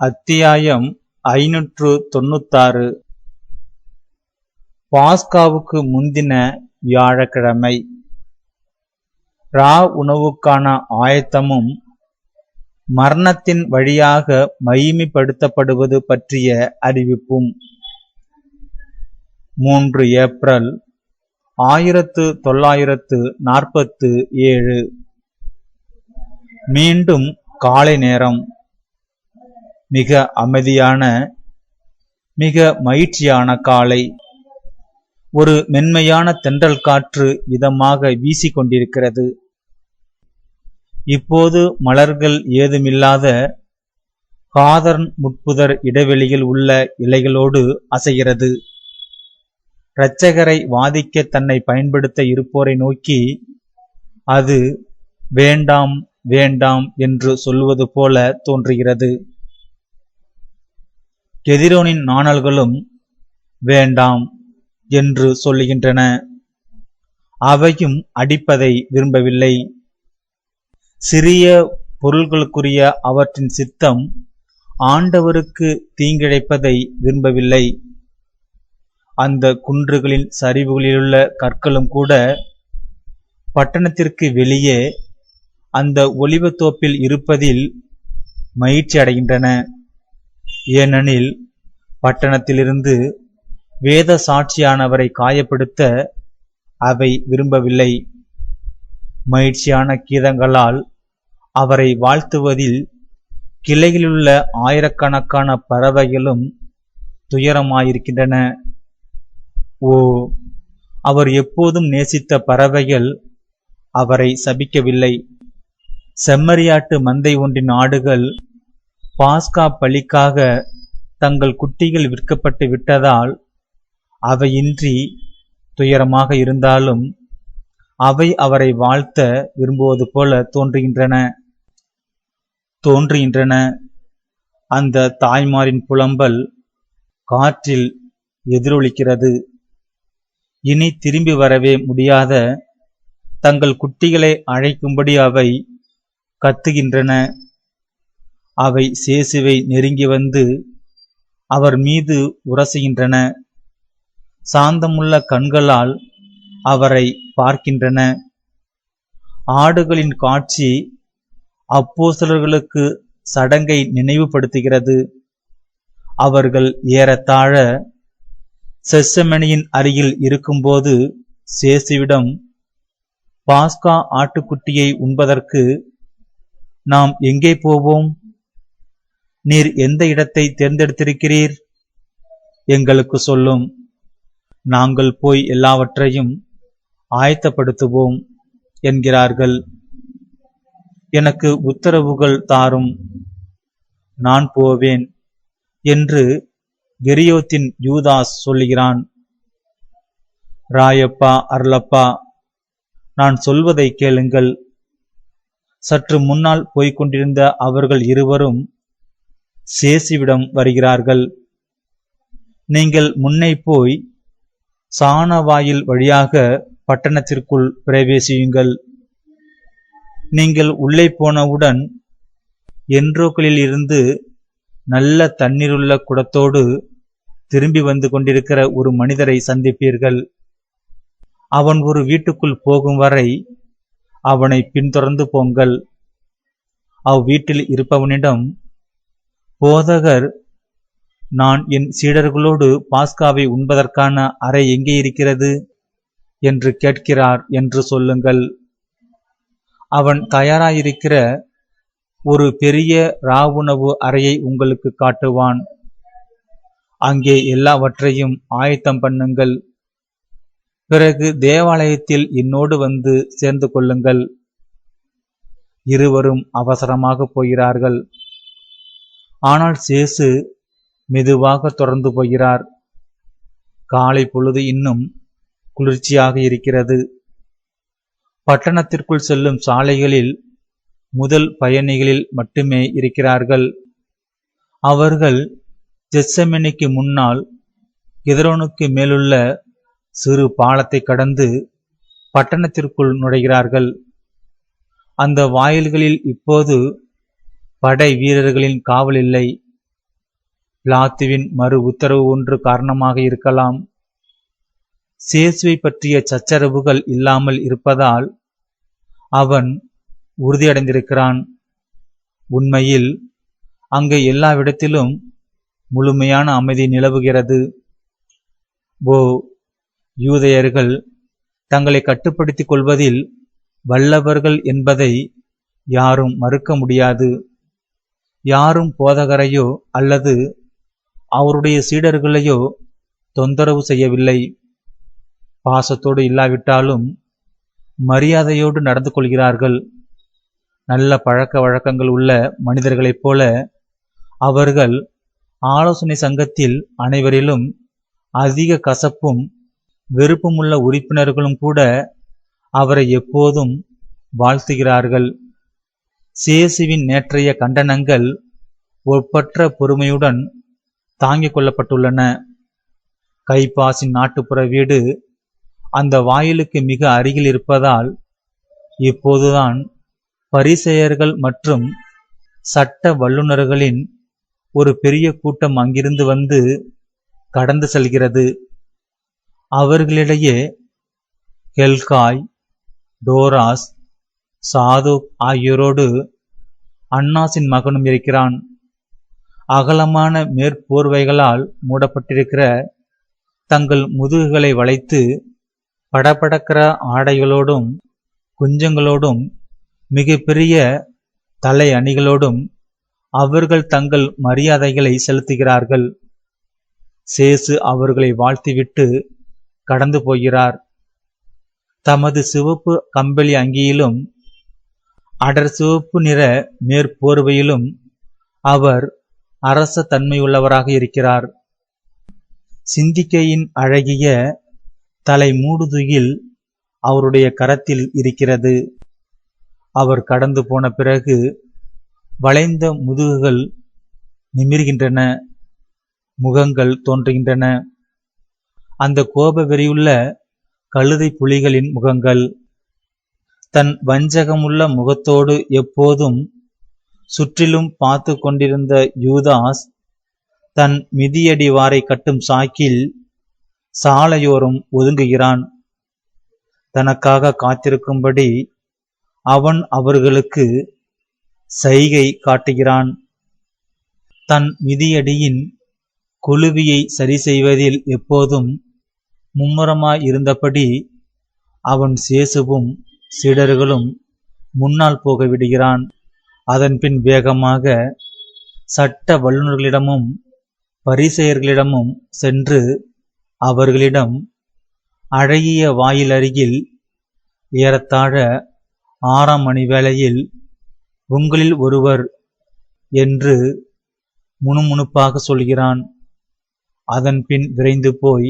அத்தியாயம் 596. பாஸ்காவுக்கு முந்தின வியாழக்கிழமை. உணவுக்கான ஆயத்தமும் மரணத்தின் வழியாக மகிமைப்படுத்தப்படுவது பற்றிய அறிவிப்பும். 3 ஏப்ரல் 1947. மீண்டும் காலை நேரம். மிக அமைதியான, மிக மகிழ்ச்சியான காலை. ஒரு மென்மையான தென்றல் காற்று இதமாக வீசிக்கொண்டிருக்கிறது. இப்போது மலர்கள் ஏதுமில்லாத காதர்ன் முட்புதர் இடைவெளியில் உள்ள இலைகளோடு அசைகிறது. இரட்சகரை வாதிக்க தன்னை பயன்படுத்த இருப்போரை நோக்கி அது வேண்டாம் வேண்டாம் என்று சொல்வது போல தோன்றுகிறது. கெதிரோனின் நாணல்களும் வேண்டாம் என்று சொல்லுகின்றன. அவையும் அடிப்பதை விரும்பவில்லை. சிறிய பொருள்களுக்குரிய அவற்றின் சித்தம் ஆண்டவருக்கு தீங்கிழைப்பதை விரும்பவில்லை. அந்த குன்றுகளின் சரிவுகளிலுள்ள கற்களும் கூட பட்டணத்திற்கு வெளியே அந்த ஒலிவத்தோப்பில் இருப்பதில் மகிழ்ச்சி அடைகின்றன. ஏனெனில் பட்டணத்திலிருந்து வேத சாட்சியானவரை காயப்படுத்த அவை விரும்பவில்லை. மகிழ்ச்சியான கீதங்களால் அவரை வாழ்த்துவதில் கிளைகளிலுள்ள ஆயிரக்கணக்கான பறவைகளும் துயரமாயிருக்கின்றன. ஓ, அவர் எப்போதும் நேசித்த பறவைகள் அவரை சபிக்கவில்லை. செம்மறியாட்டு மந்தை ஒன்றின் ஆடுகள் பாஸ்கா பலிக்காக தங்கள் குட்டிகள் விற்கப்பட்டு விட்டதால் அவையின்றி துயரமாக இருந்தாலும் அவை அவரை வாழ்த்த விரும்புவது போல தோன்றுகின்றன. அந்த தாய்மாரின் புலம்பல் காற்றில் எதிரொலிக்கிறது. இனி திரும்பி வரவே முடியாத தங்கள் குட்டிகளை அழைக்கும்படி அவை கத்துகின்றன. அவை சேசுவை நெருங்கி வந்து அவர் மீது உரசுகின்றன. சாந்தமுள்ள கண்களால் அவரை பார்க்கின்றன. ஆடுகளின் காட்சி அப்போஸ்தலர்களுக்கு சடங்கை நினைவுபடுத்துகிறது. அவர்கள் ஏறத்தாழ செத்செமனியின் அருகில் இருக்கும்போது சேசுவிடம், பாஸ்கா ஆட்டுக்குட்டியை உண்பதற்கு நாம் எங்கே போவோம்? நீர் எந்த இடத்தை தேர்ந்தெடுத்திருக்கிறீர்? எங்களுக்கு சொல்லும். நாங்கள் போய் எல்லாவற்றையும் ஆயத்தப்படுத்துவோம் என்கிறார்கள். எனக்கு உத்தரவுகள் தாரும், நான் போவேன் என்று கெரியோத்தின் யூதாஸ் சொல்லுகிறான். ராயப்பா, அருளப்பா, நான் சொல்வதை கேளுங்கள். சற்று முன்னால் போய்கொண்டிருந்த அவர்கள் இருவரும் சேசுவிடம் வருகிறார்கள். நீங்கள் முன்னே போய் சாணவாயில் வழியாக பட்டணத்திற்குள் பிரவேசியுங்கள். நீங்கள் உள்ளே போனவுடன் என்றோக்களில் இருந்து நல்ல தண்ணீருள்ள குடத்தோடு திரும்பி வந்து கொண்டிருக்கிற ஒரு மனிதரை சந்திப்பீர்கள். அவன் ஒரு வீட்டுக்குள் போகும் வரை அவனை பின்தொடர்ந்து போங்கள். அவ்வீட்டில் இருப்பவனிடம், போதகர், நான் என் சீடர்களோடு பாஸ்காவை உண்பதற்கான அறை எங்கே இருக்கிறது என்று கேட்கிறார் என்று சொல்லுங்கள். அவன் தயாராயிருக்கிற ஒரு பெரிய உணவு அறையை உங்களுக்கு காட்டுவான். அங்கே எல்லாவற்றையும் ஆயத்தம் பண்ணுங்கள். பிறகு தேவாலயத்தில் என்னோடு வந்து சேர்ந்து கொள்ளுங்கள். இருவரும் அவசரமாக போகிறார்கள். ஆனால் சேசு மெதுவாக தொடர்ந்து போகிறார். காலை பொழுது இன்னும் குளிர்ச்சியாக இருக்கிறது. பட்டணத்திற்குள் செல்லும் சாலைகளில் முதல் பயணிகளில் மட்டுமே இருக்கிறார்கள். அவர்கள் கெத்செமனிக்கு முன்னால் கெதிரோனுக்கு மேலுள்ள சிறு பாலத்தை கடந்து பட்டணத்திற்குள் நுழைகிறார்கள். அந்த வாயில்களில் இப்போது படை வீரர்களின் காவல் இல்லை. பிலாத்துவின் மறு உத்தரவு ஒன்று காரணமாக இருக்கலாம். சேசுவை பற்றிய சச்சரவுகள் இல்லாமல் இருப்பதால் அவன் உறுதியடைந்திருக்கிறான். உண்மையில் அங்கே எல்லாவிடத்திலும் முழுமையான அமைதி நிலவுகிறது. யூதேயர்கள் தங்களை கட்டுப்படுத்திக் கொள்வதில் வல்லவர்கள் என்பதை யாரும் மறுக்க முடியாது. யாரும் போதகரையோ அல்லது அவருடைய சீடர்களையோ தொந்தரவு செய்யவில்லை. பாசத்தோடு இல்லாவிட்டாலும் மரியாதையோடு நடந்து கொள்கிறார்கள். நல்ல பழக்க வழக்கங்கள் உள்ள மனிதர்களைப் போல அவர்கள் ஆலோசனை சங்கத்தில் அனைவரிலும் அதிக கசப்பும் வெறுப்புமுள்ள உறுப்பினர்களும் கூட அவரை எப்போதும் வாழ்த்துகிறார்கள். சேசுவின் நேற்றைய கண்டனங்கள் ஒப்பற்ற பொறுமையுடன் தாங்கிக் கொள்ளப்பட்டுள்ளன. கைபாசின் நாட்டுப்புற வீடு அந்த வாயிலுக்கு மிக அருகில் இருப்பதால் இப்போதுதான் பரிசேயர்கள் மற்றும் சட்ட வல்லுநர்களின் ஒரு பெரிய கூட்டம் அங்கிருந்து வந்து கடந்து செல்கிறது. அவர்களிடையே ஹெல்காய், டோராஸ், சாதுக் ஆகியோரோடு அன்னாசின் மகனும் இருக்கிறான். அகலமான மேற்போர்வைகளால் மூடப்பட்டிருக்கிற தங்கள் முதுகுகளை வளைத்து படபடக்கிற ஆடைகளோடும் குஞ்சங்களோடும் மிக பெரிய தலை அணிகளோடும் அவர்கள் தங்கள் மரியாதைகளை செலுத்துகிறார்கள். சேசு அவர்களை வாழ்த்திவிட்டு கடந்து போகிறார். தமது சிவப்பு கம்பளி அங்கியிலும் அடர் சிவப்பு நிற மேற்போர்வையிலும் அவர் அரச தன்மையுள்ளவராக இருக்கிறார். சிந்திக்கையின் அழகிய தலை மூடுதுகில் அவருடைய கரத்தில் இருக்கிறது. அவர் கடந்து போன பிறகு வளைந்த முதுகுகள் நிமிர்கின்றன, முகங்கள் தோன்றுகின்றன. அந்த கோப வெறியுள்ள கழுதை புலிகளின் முகங்கள். தன் வஞ்சகமுள்ள முகத்தோடு எப்போதும் சுற்றிலும் பார்த்து கொண்டிருந்த யூதாஸ் தன் மிதியடி வாரை கட்டும் சாக்கில் சாலையோரம் ஒதுங்குகிறான். தனக்காக காத்திருக்கும்படி அவன் அவர்களுக்கு சைகை காட்டுகிறான். தன் மிதியடியின் குழுவியை சரி செய்வதில் எப்போதும் மும்முரமாயிருந்தபடி அவன் சேசுவும் சீடர்களும் முன்னால் போக விடுகிறான். அதன்பின் வேகமாக சட்ட வல்லுநர்களிடமும் பரிசேயர்களிடமும் சென்று அவர்களிடம் அழகிய வாயில் அருகில் ஏறத்தாழ 6 மணி வேளையில் உங்களில் ஒருவர் என்று முணுமுணுப்பாக சொல்கிறான். அதன்பின் விரைந்து போய்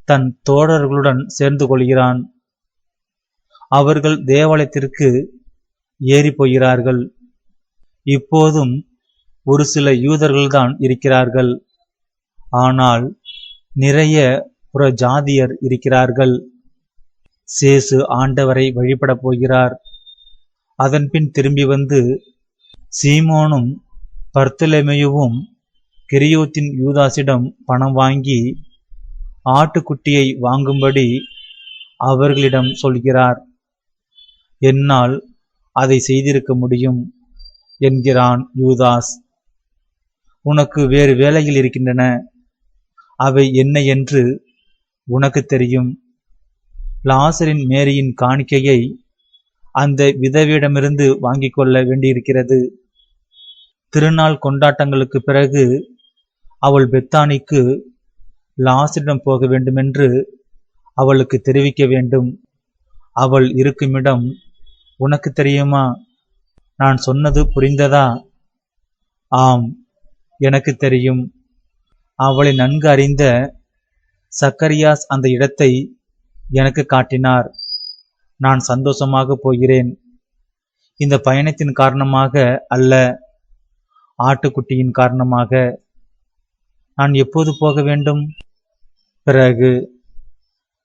தன் தோழர்களுடன் சேர்ந்து கொள்கிறான். அவர்கள் தேவாலயத்திற்கு ஏறி போகிறார்கள். இப்போதும் ஒரு சில யூதர்கள்தான் இருக்கிறார்கள். ஆனால் நிறைய புற ஜாதியர் இருக்கிறார்கள். சேசு ஆண்டவரை வழிபட போகிறார். அதன்பின் திரும்பி வந்து சீமோனும் பர்த்தலமேயுவும் கிரியோத்தின் யூதாசிடம் பணம் வாங்கி ஆட்டுக்குட்டியை வாங்கும்படி அவர்களிடம் சொல்கிறார். என்னால் அதை செய்திருக்க முடியும் என்கிறான் யூதாஸ். உனக்கு வேறு வேலைகள் இருக்கின்றன, அவை என்ன என்று உனக்கு தெரியும். லாசரின் மேரியின் காணிக்கையை அந்த விதவியிடமிருந்து வாங்கிக் கொள்ள வேண்டியிருக்கிறது. திருநாள் கொண்டாட்டங்களுக்கு பிறகு அவள் பெத்தானிக்கு லாசரிடம் போக வேண்டுமென்று அவளுக்கு தெரிவிக்க வேண்டும். அவள் இருக்குமிடம் உனக்கு தெரியுமா? நான் சொன்னது புரிந்ததா? ஆம், எனக்கு தெரியும். அவளை நன்கு அறிந்த சக்கரியாஸ் அந்த இடத்தை எனக்கு காட்டினார். நான் சந்தோஷமாக போகிறேன். இந்த பயணத்தின் காரணமாக அல்ல, ஆட்டுக்குட்டியின் காரணமாக. நான் எப்போது போக வேண்டும்? பிறகு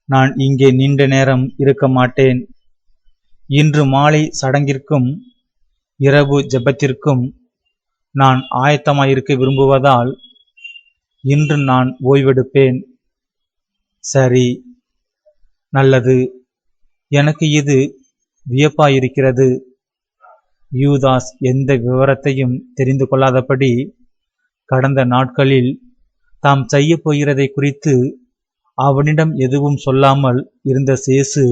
நான் இங்கே நீண்ட நேரம் இருக்க மாட்டேன். இன்று மாலை சடங்கிற்கும் இரவு ஜெபத்திற்கும் நான் ஆயத்தமாயிருக்க விரும்புவதால் இன்று நான் ஓய்வெடுப்பேன். சரி, நல்லது. எனக்கு இது வியப்பாயிருக்கிறது. யூதாஸ் எந்த விவரத்தையும் தெரிந்து கொள்ளாதபடி கடந்த நாட்களில் தாம் செய்ய போகிறதை குறித்து அவனிடம் எதுவும் சொல்லாமல் இருந்த சேசு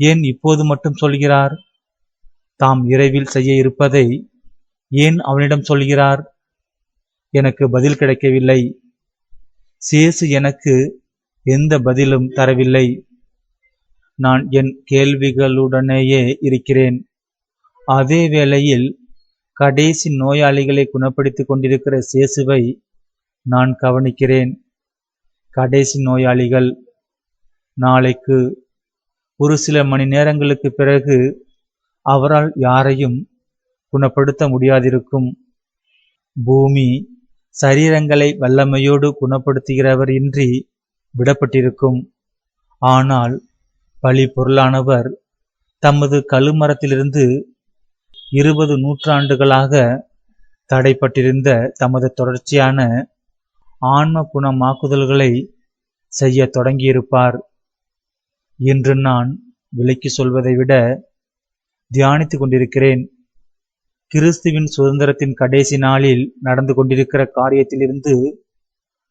ஏன் இப்போது மட்டும் சொல்கிறார்? தாம் இரவில் செய்ய இருப்பதை ஏன் அவனிடம் சொல்கிறார்? எனக்கு பதில் கிடைக்கவில்லை. சேசு எனக்கு எந்த பதிலும் தரவில்லை. நான் என் கேள்விகளுடனேயே இருக்கிறேன். அதே வேளையில் கடைசி நோயாளிகளை குணப்படுத்திக் கொண்டிருக்கிற சேசுவை நான் கவனிக்கிறேன். கடைசி நோயாளிகள். நாளைக்கு ஒரு சில மணி நேரங்களுக்கு பிறகு அவரால் யாரையும் குணப்படுத்த முடியாதிருக்கும். பூமி சரீரங்களை வல்லமையோடு குணப்படுத்துகிறவர் இன்றி விடப்பட்டிருக்கும். ஆனால் பலி பொருளானவர் தமது கழுமரத்திலிருந்து 20 நூற்றாண்டுகளாக தடைப்பட்டிருந்த தமது தொடர்ச்சியான ஆன்ம குணமாக்குதல்களை செய்ய தொடங்கியிருப்பார். இன்று நான் விலக்கி சொல்வதை விட தியானித்துக் கொண்டிருக்கிறேன். கிறிஸ்துவின் சுதந்திரத்தின் கடைசி நாளில் நடந்து கொண்டிருக்கிற காரியத்திலிருந்து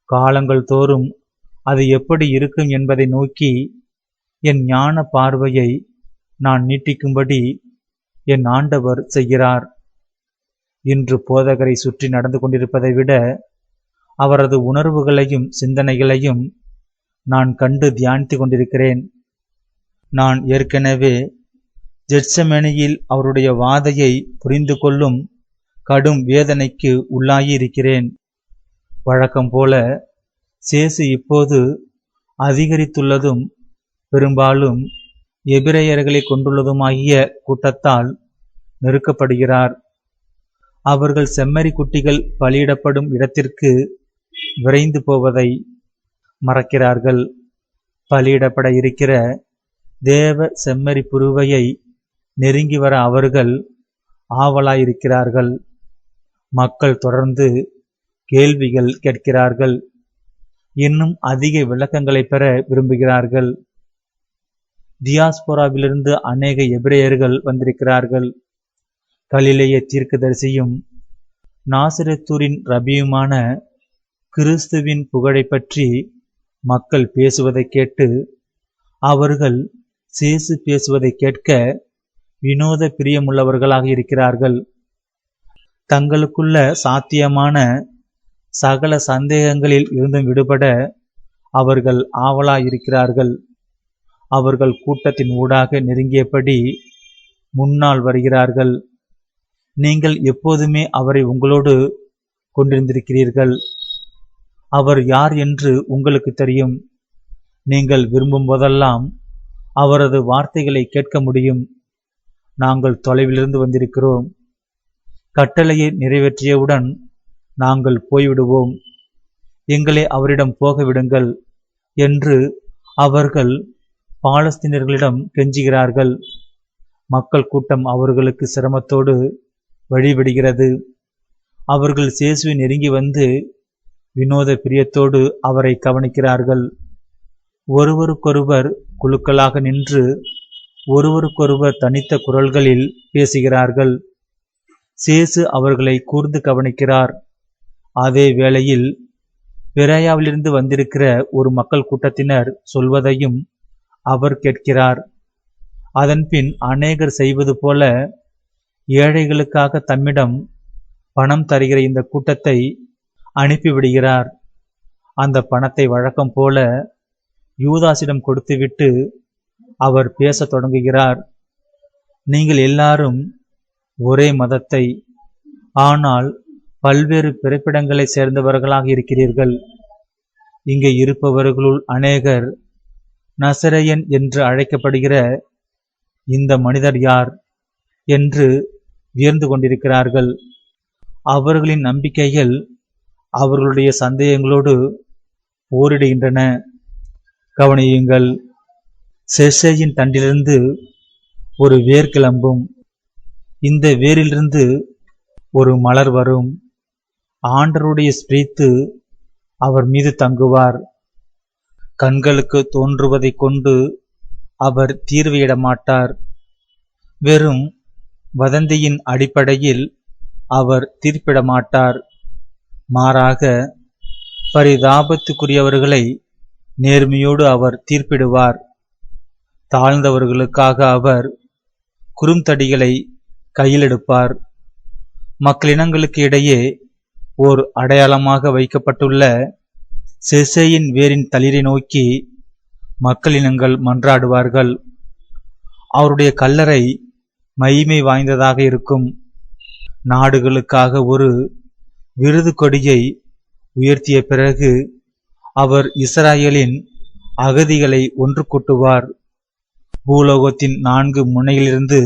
காலங்கள் தோறும் அது எப்படி இருக்கும் என்பதை நோக்கி என் ஞான பார்வையை நான் நீட்டிக்கும்படி என் ஆண்டவர் செய்கிறார். இன்று போதகரை சுற்றி நடந்து கொண்டிருப்பதை விட அவரது உணர்வுகளையும் சிந்தனைகளையும் நான் கண்டு தியானித்துக் கொண்டிருக்கிறேன். நான் ஏற்கனவே ஜெட்சமேனியில் அவருடைய வாதையை புரிந்து கொள்ளும் கடும் வேதனைக்கு உள்ளாகியிருக்கிறேன். வழக்கம் போல சேசு இப்போது அதிகரித்துள்ளதும் பெரும்பாலும் எபிரேயர்களை கொண்டுள்ளதுமாகிய கூட்டத்தால் நெருக்கப்படுகிறார். அவர்கள் செம்மறி குட்டிகள் பலியிடப்படும் இடத்திற்கு விரைந்து போவதை மறக்கிறார்கள். பலியிடப்பட இருக்கிற தேவ செம்மறி புருவையை நெருங்கி வர அவர்கள் ஆவலாயிருக்கிறார்கள். மக்கள் தொடர்ந்து கேள்விகள் கேட்கிறார்கள். இன்னும் அதிக விளக்கங்களை பெற விரும்புகிறார்கள். தியாஸ்போராவிலிருந்து அநேக எபிரேயர்கள் வந்திருக்கிறார்கள். கலிலேய தீர்க்கதரிசியும் நாசரேத்தூரின் ரபியுமான கிறிஸ்துவின் புகழை பற்றி மக்கள் பேசுவதை கேட்டு அவர்கள் சேசு பேசுவதை கேட்க வினோத பிரியமுள்ளவர்களாக இருக்கிறார்கள். தங்களுக்குள்ள சாத்தியமான சகல சந்தேகங்களில் இருந்தும் விடுபட அவர்கள் ஆவலாயிருக்கிறார்கள். அவர்கள் கூட்டத்தின் ஊடாக நெருங்கியபடி முன்னால் வருகிறார்கள். நீங்கள் எப்போதுமே அவரை உங்களோடு கொண்டிருந்திருக்கிறீர்கள். அவர் யார் என்று உங்களுக்கு தெரியும். நீங்கள் விரும்பும் போதெல்லாம் அவரது வார்த்தைகளை கேட்க முடியும். நாங்கள் தொலைவிலிருந்து வந்திருக்கிறோம். கட்டளையை நிறைவேற்றியவுடன் நாங்கள் போய்விடுவோம். எங்களை அவரிடம் போக விடுங்கள் என்று அவர்கள் பாலஸ்தீனர்களிடம் கெஞ்சுகிறார்கள். மக்கள் கூட்டம் அவர்களுக்கு சிரமத்தோடு வழிபடுகிறது. அவர்கள் சேசுவை நெருங்கி வந்து வினோத பிரியத்தோடு அவரை கவனிக்கிறார்கள். ஒருவருக்கொருவர் குழுக்களாக நின்று ஒருவருக்கொருவர் தனித்த குரல்களில் பேசுகிறார்கள். சேசு அவர்களை கூர்ந்து கவனிக்கிறார். அதே வேளையில் பெராயாவிலிருந்து வந்திருக்கிற ஒரு மக்கள் கூட்டத்தினர் சொல்வதையும் அவர் கேட்கிறார். அதன்பின் அநேகர் செய்வது போல ஏழைகளுக்காக தம்மிடம் பணம் தருகிற இந்த கூட்டத்தை அனுப்பிவிடுகிறார். அந்த பணத்தை வழக்கம் போல யூதாசிடம் கொடுத்துவிட்டு அவர் பேசத் தொடங்குகிறார். நீங்கள் எல்லாரும் ஒரே மதத்தை, ஆனால் பல்வேறு பிறப்பிடங்களை சேர்ந்தவர்களாக இருக்கிறீர்கள். இங்கே இருப்பவர்களுள் அநேகர் நசரேயன் என்று அழைக்கப்படுகிற இந்த மனிதர் யார் என்று வியந்து கொண்டிருக்கிறார்கள். அவர்களின் நம்பிக்கைகள் அவர்களுடைய சந்தேகங்களோடு போரிடுகின்றன. கவனியுங்கள். செசேயின் தண்டிலிருந்து ஒரு வேர் கிளம்பும். இந்த வேரிலிருந்து ஒரு மலர் வரும். ஆண்டருடைய ஸ்பிரித்து அவர் மீது தங்குவார். கண்களுக்கு தோன்றுவதைக் கொண்டு அவர் தீர்வையிட மாட்டார். வெறும் வதந்தியின் அடிப்படையில் அவர் தீர்ப்பிட மாட்டார். மாறாக பரிதாபத்துக்குரியவர்களை நேர்மையோடு அவர் தீர்ப்பிடுவார். தாழ்ந்தவர்களுக்காக அவர் குறுந்தடிகளை கையில் எடுப்பார். மக்களினங்களுக்கு இடையே ஓர் அடையாளமாக வைக்கப்பட்டுள்ள செசையின் வேரின் தளிரை நோக்கி மக்களினங்கள் மன்றாடுவார்கள். அவருடைய கல்லறை மகிமை வாய்ந்ததாக இருக்கும். நாடுகளுக்காக ஒரு விருது கொடியை உயர்த்திய பிறகு அவர் இஸ்ராயேலின் அகதிகளை ஒன்று கூட்டுவார். பூலோகத்தின் 4 முனையிலிருந்து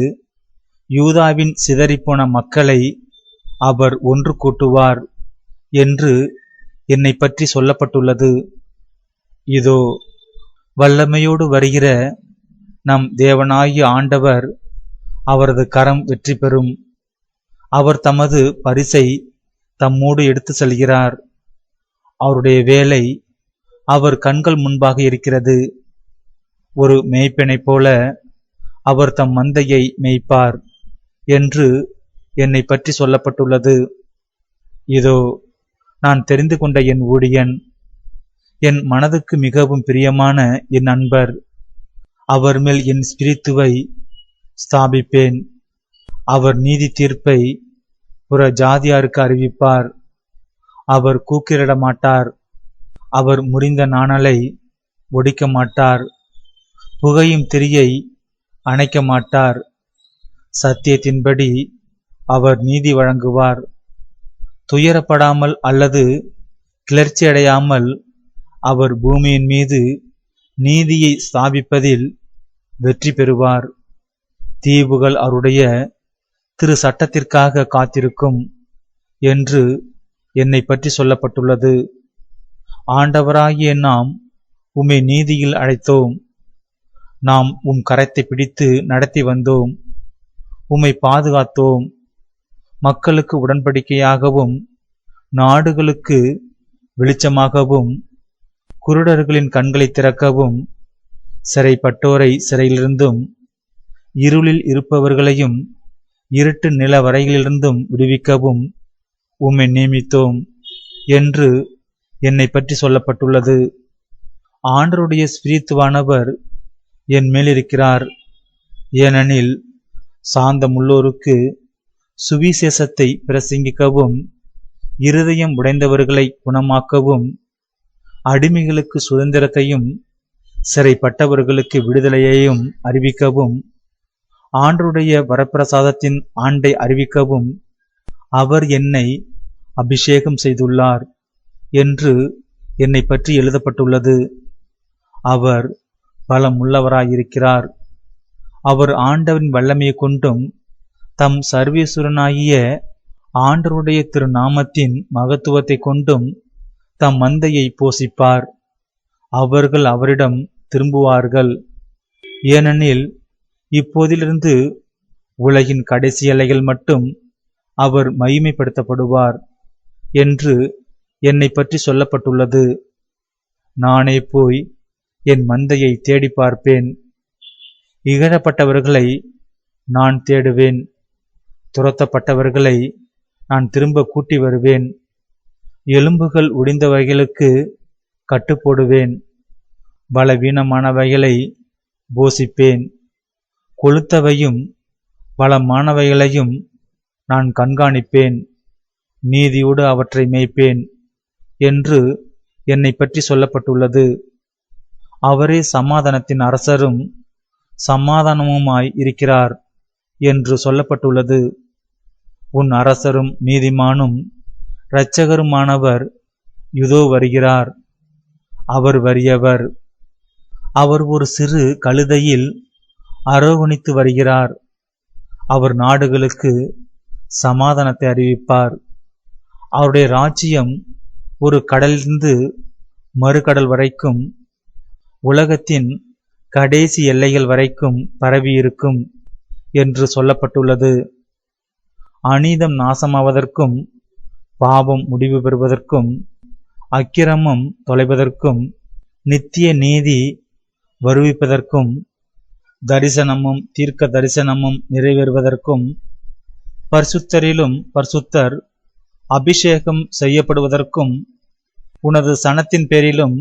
யூதாவின் சிதறிப்போன மக்களை அவர் ஒன்று கூட்டுவார் என்று என்னை பற்றி சொல்லப்பட்டுள்ளது. இதோ வல்லமையோடு வருகிற நம் தேவனாகிய ஆண்டவர், அவரது கரம் வெற்றி பெறும். அவர் தமது பரிசை தம்மோடு எடுத்து செல்கிறார். அவருடைய வேலை அவர் கண்கள் முன்பாக இருக்கிறது. ஒரு மேய்ப்பனைப் போல அவர் தம் மந்தையை மேய்ப்பார் என்று என்னை பற்றி சொல்லப்பட்டுள்ளது. இதோ நான் தெரிந்து கொண்ட என் ஊழியன், என் மனதுக்கு மிகவும் பிரியமான என் நண்பர். அவர் மேல் என் ஸ்பிரித்துவை ஸ்தாபிப்பேன். அவர் நீதி தீர்ப்பை புற ஜாதியாருக்கு அறிவிப்பார். அவர் கூக்கிரிட மாட்டார். அவர் முறிந்த நாணலை ஒடிக்க மாட்டார். புகையும் திரியை அணைக்க மாட்டார். சத்தியத்தின்படி அவர் நீதி வழங்குவார். துயரப்படாமல் அல்லது கிளர்ச்சியடையாமல் அவர் பூமியின் மீது நீதியை ஸ்தாபிப்பதில் வெற்றி பெறுவார். தீவுகள் அவருடைய திரு சட்டத்திற்காக காத்திருக்கும் என்று என்னை பற்றி சொல்லப்பட்டுள்ளது. ஆண்டவராகிய நாம் உம்மை நீதியில் அழைத்தோம். நாம் உம் கரத்தை பிடித்து நடத்தி வந்தோம். உம்மை பாதுகாத்தோம். மக்களுக்கு உடன்படிக்கையாகவும் நாடுகளுக்கு வெளிச்சமாகவும் குருடர்களின் கண்களை திறக்கவும் சிறைப்பட்டோரை சிறையிலிருந்தும் இருளில் இருப்பவர்களையும் இருட்டு நிலவரையிலிருந்தும் விடுவிக்கவும் உம்மை நியமித்தோம் என்று என்னை பற்றி சொல்லப்பட்டுள்ளது. ஆண்டவருடைய ஸ்பிரித்துவானவர் என் மேலிருக்கிறார். ஏனெனில் சாந்தமுள்ளோருக்கு சுவிசேஷத்தை பிரசங்கிக்கவும், இருதயம் உடைந்தவர்களை குணமாக்கவும், அடிமைகளுக்கு சுதந்திரத்தையும் சிறைப்பட்டவர்களுக்கு விடுதலையையும் அறிவிக்கவும், ஆண்டவருடைய வரப்பிரசாதத்தின் ஆண்டை அறிவிக்கவும் அவர் என்னை அபிஷேகம் செய்துள்ளார் என்று என்னை பற்றி எழுதப்பட்டுள்ளது. அவர் பலமுள்ளவராயிருக்கிறார். அவர் ஆண்டவரின் வல்லமையை கொண்டும் தம் சர்வேசுரனாகிய ஆண்டவருடைய திருநாமத்தின் மகத்துவத்தை கொண்டும் தம் மந்தையை போஷிப்பார். அவர்கள் அவரிடம் திரும்புவார்கள். ஏனெனில் இப்போதிலிருந்து உலகின் கடைசி எல்லைகள் மட்டும் அவர் மகிமைப்படுத்தப்படுவார் என்று என்னை பற்றி சொல்லப்பட்டுள்ளது. நானே போய் என் மந்தையை தேடி பார்ப்பேன். இகழப்பட்டவர்களை நான் தேடுவேன். துரத்தப்பட்டவர்களை நான் திரும்ப கூட்டி வருவேன். எலும்புகள் உடைந்தவைகளுக்கு கட்டுப்போடுவேன். பலவீனமானவைகளை போஷிப்பேன். கொழுத்தவையும் பலமானவைகளையும் நான் கண்காணிப்பேன். நீதியோடு அவற்றை மேய்ப்பேன் என்று என்னை பற்றி சொல்லப்பட்டுள்ளது. அவரே சமாதானத்தின் அரசரும் சமாதானமுமாய் இருக்கிறார் என்று சொல்லப்பட்டுள்ளது. உன் அரசரும் நீதிமானும் இரட்சகருமானவர் யுதோ வருகிறார். அவர் வறியவர். அவர் ஒரு சிறு கழுதையில் ஆரோகணித்து வருகிறார். அவர் நாடுகளுக்கு சமாதானத்தை அறிவிப்பார். அவருடைய ராஜ்யம் ஒரு கடலிலிருந்து மறுகடல் வரைக்கும், உலகத்தின் கடைசி எல்லைகள் வரைக்கும் பரவியிருக்கும் என்று சொல்லப்பட்டுள்ளது. அநீதம் நாசமாவதற்கும் பாவம் முடிவு பெறுவதற்கும் அக்கிரமம் தொலைவதற்கும் நித்திய நீதி வருவிப்பதற்கும் தரிசனமும் தீர்க்க தரிசனமும் நிறைவேறுவதற்கும் பரிசுத்தரிலும் பரிசுத்தர் அபிஷேகம் செய்யப்படுவதற்கும் உனது சனத்தின் பேரிலும்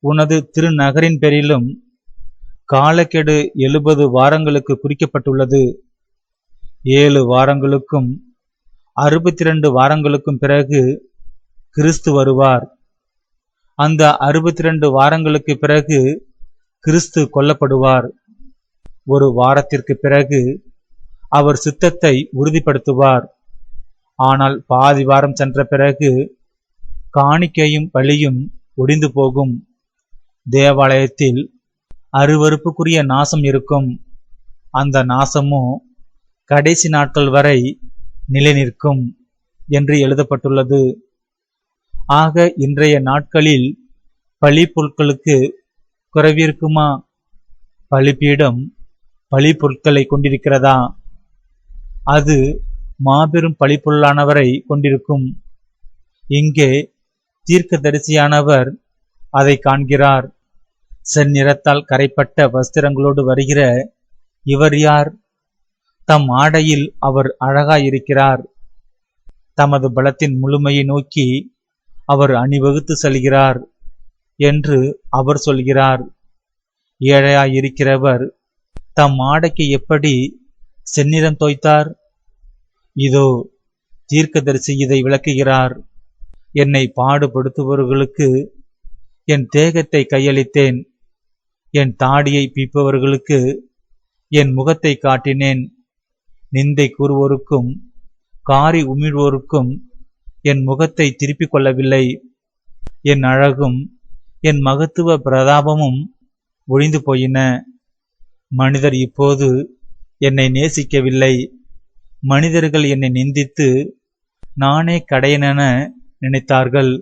உனது திருநகரின் பேரிலும் காலக்கெடு 70 வாரங்களுக்கு குறிக்கப்பட்டுள்ளது. 7 வாரங்களுக்கும் 62 வாரங்களுக்கும் பிறகு கிறிஸ்து வருவார். அந்த 62 வாரங்களுக்கு பிறகு கிறிஸ்து கொல்லப்படுவார். ஒரு வாரத்திற்கு பிறகு அவர் சித்தத்தை உறுதிப்படுத்துவார். ஆனால் பாதி வாரம் சென்ற பிறகு காணிக்கையும் பலியும் ஒடிந்து போகும். தேவாலயத்தில் அருவருப்புக்குரிய நாசம் இருக்கும். அந்த நாசமோ கடைசி நாட்கள் வரை நிலை நிற்கும் என்று எழுதப்பட்டுள்ளது. ஆக இன்றைய நாட்களில் பலி பொருட்களுக்கு குறைவிருக்குமா? பலிபீடம் பலி பொருட்களை கொண்டிருக்கிறதா? அது மாபெரும் பழிப்பொருளானவரை கொண்டிருக்கும். இங்கே தீர்க்கதரிசியானவர் அதை காண்கிறார். செந்நிறத்தால் கரைப்பட்ட வஸ்திரங்களோடு வருகிற இவர் யார்? தம் ஆடையில் அவர் அழகாயிருக்கிறார். தமது பலத்தின் முழுமையை நோக்கி அவர் அணிவகுத்து செல்கிறார் என்று அவர் சொல்கிறார். ஏழையாயிருக்கிறவர் தம் ஆடைக்கு எப்படி செந்நிறம் தோய்த்தார்? இதோ தீர்க்கதரிசி இதை விளக்குகிறார். என்னை பாடுபடுத்துபவர்களுக்கு என் தேகத்தை கையளித்தேன். என் தாடியை பீப்பவர்களுக்கு என் முகத்தை காட்டினேன். நிந்தை கூறுவோருக்கும் காரி உமிழ்வோருக்கும் என் முகத்தை திருப்பிக் கொள்ளவில்லை. என் அழகும் என் மகத்துவ பிரதாபமும் ஒழிந்து போயின. மனிதர் இப்போது என்னை நேசிக்கவில்லை. மனிதர்கள் என்னை நிந்தித்து நானே கடையனென நினைத்தார்கள்.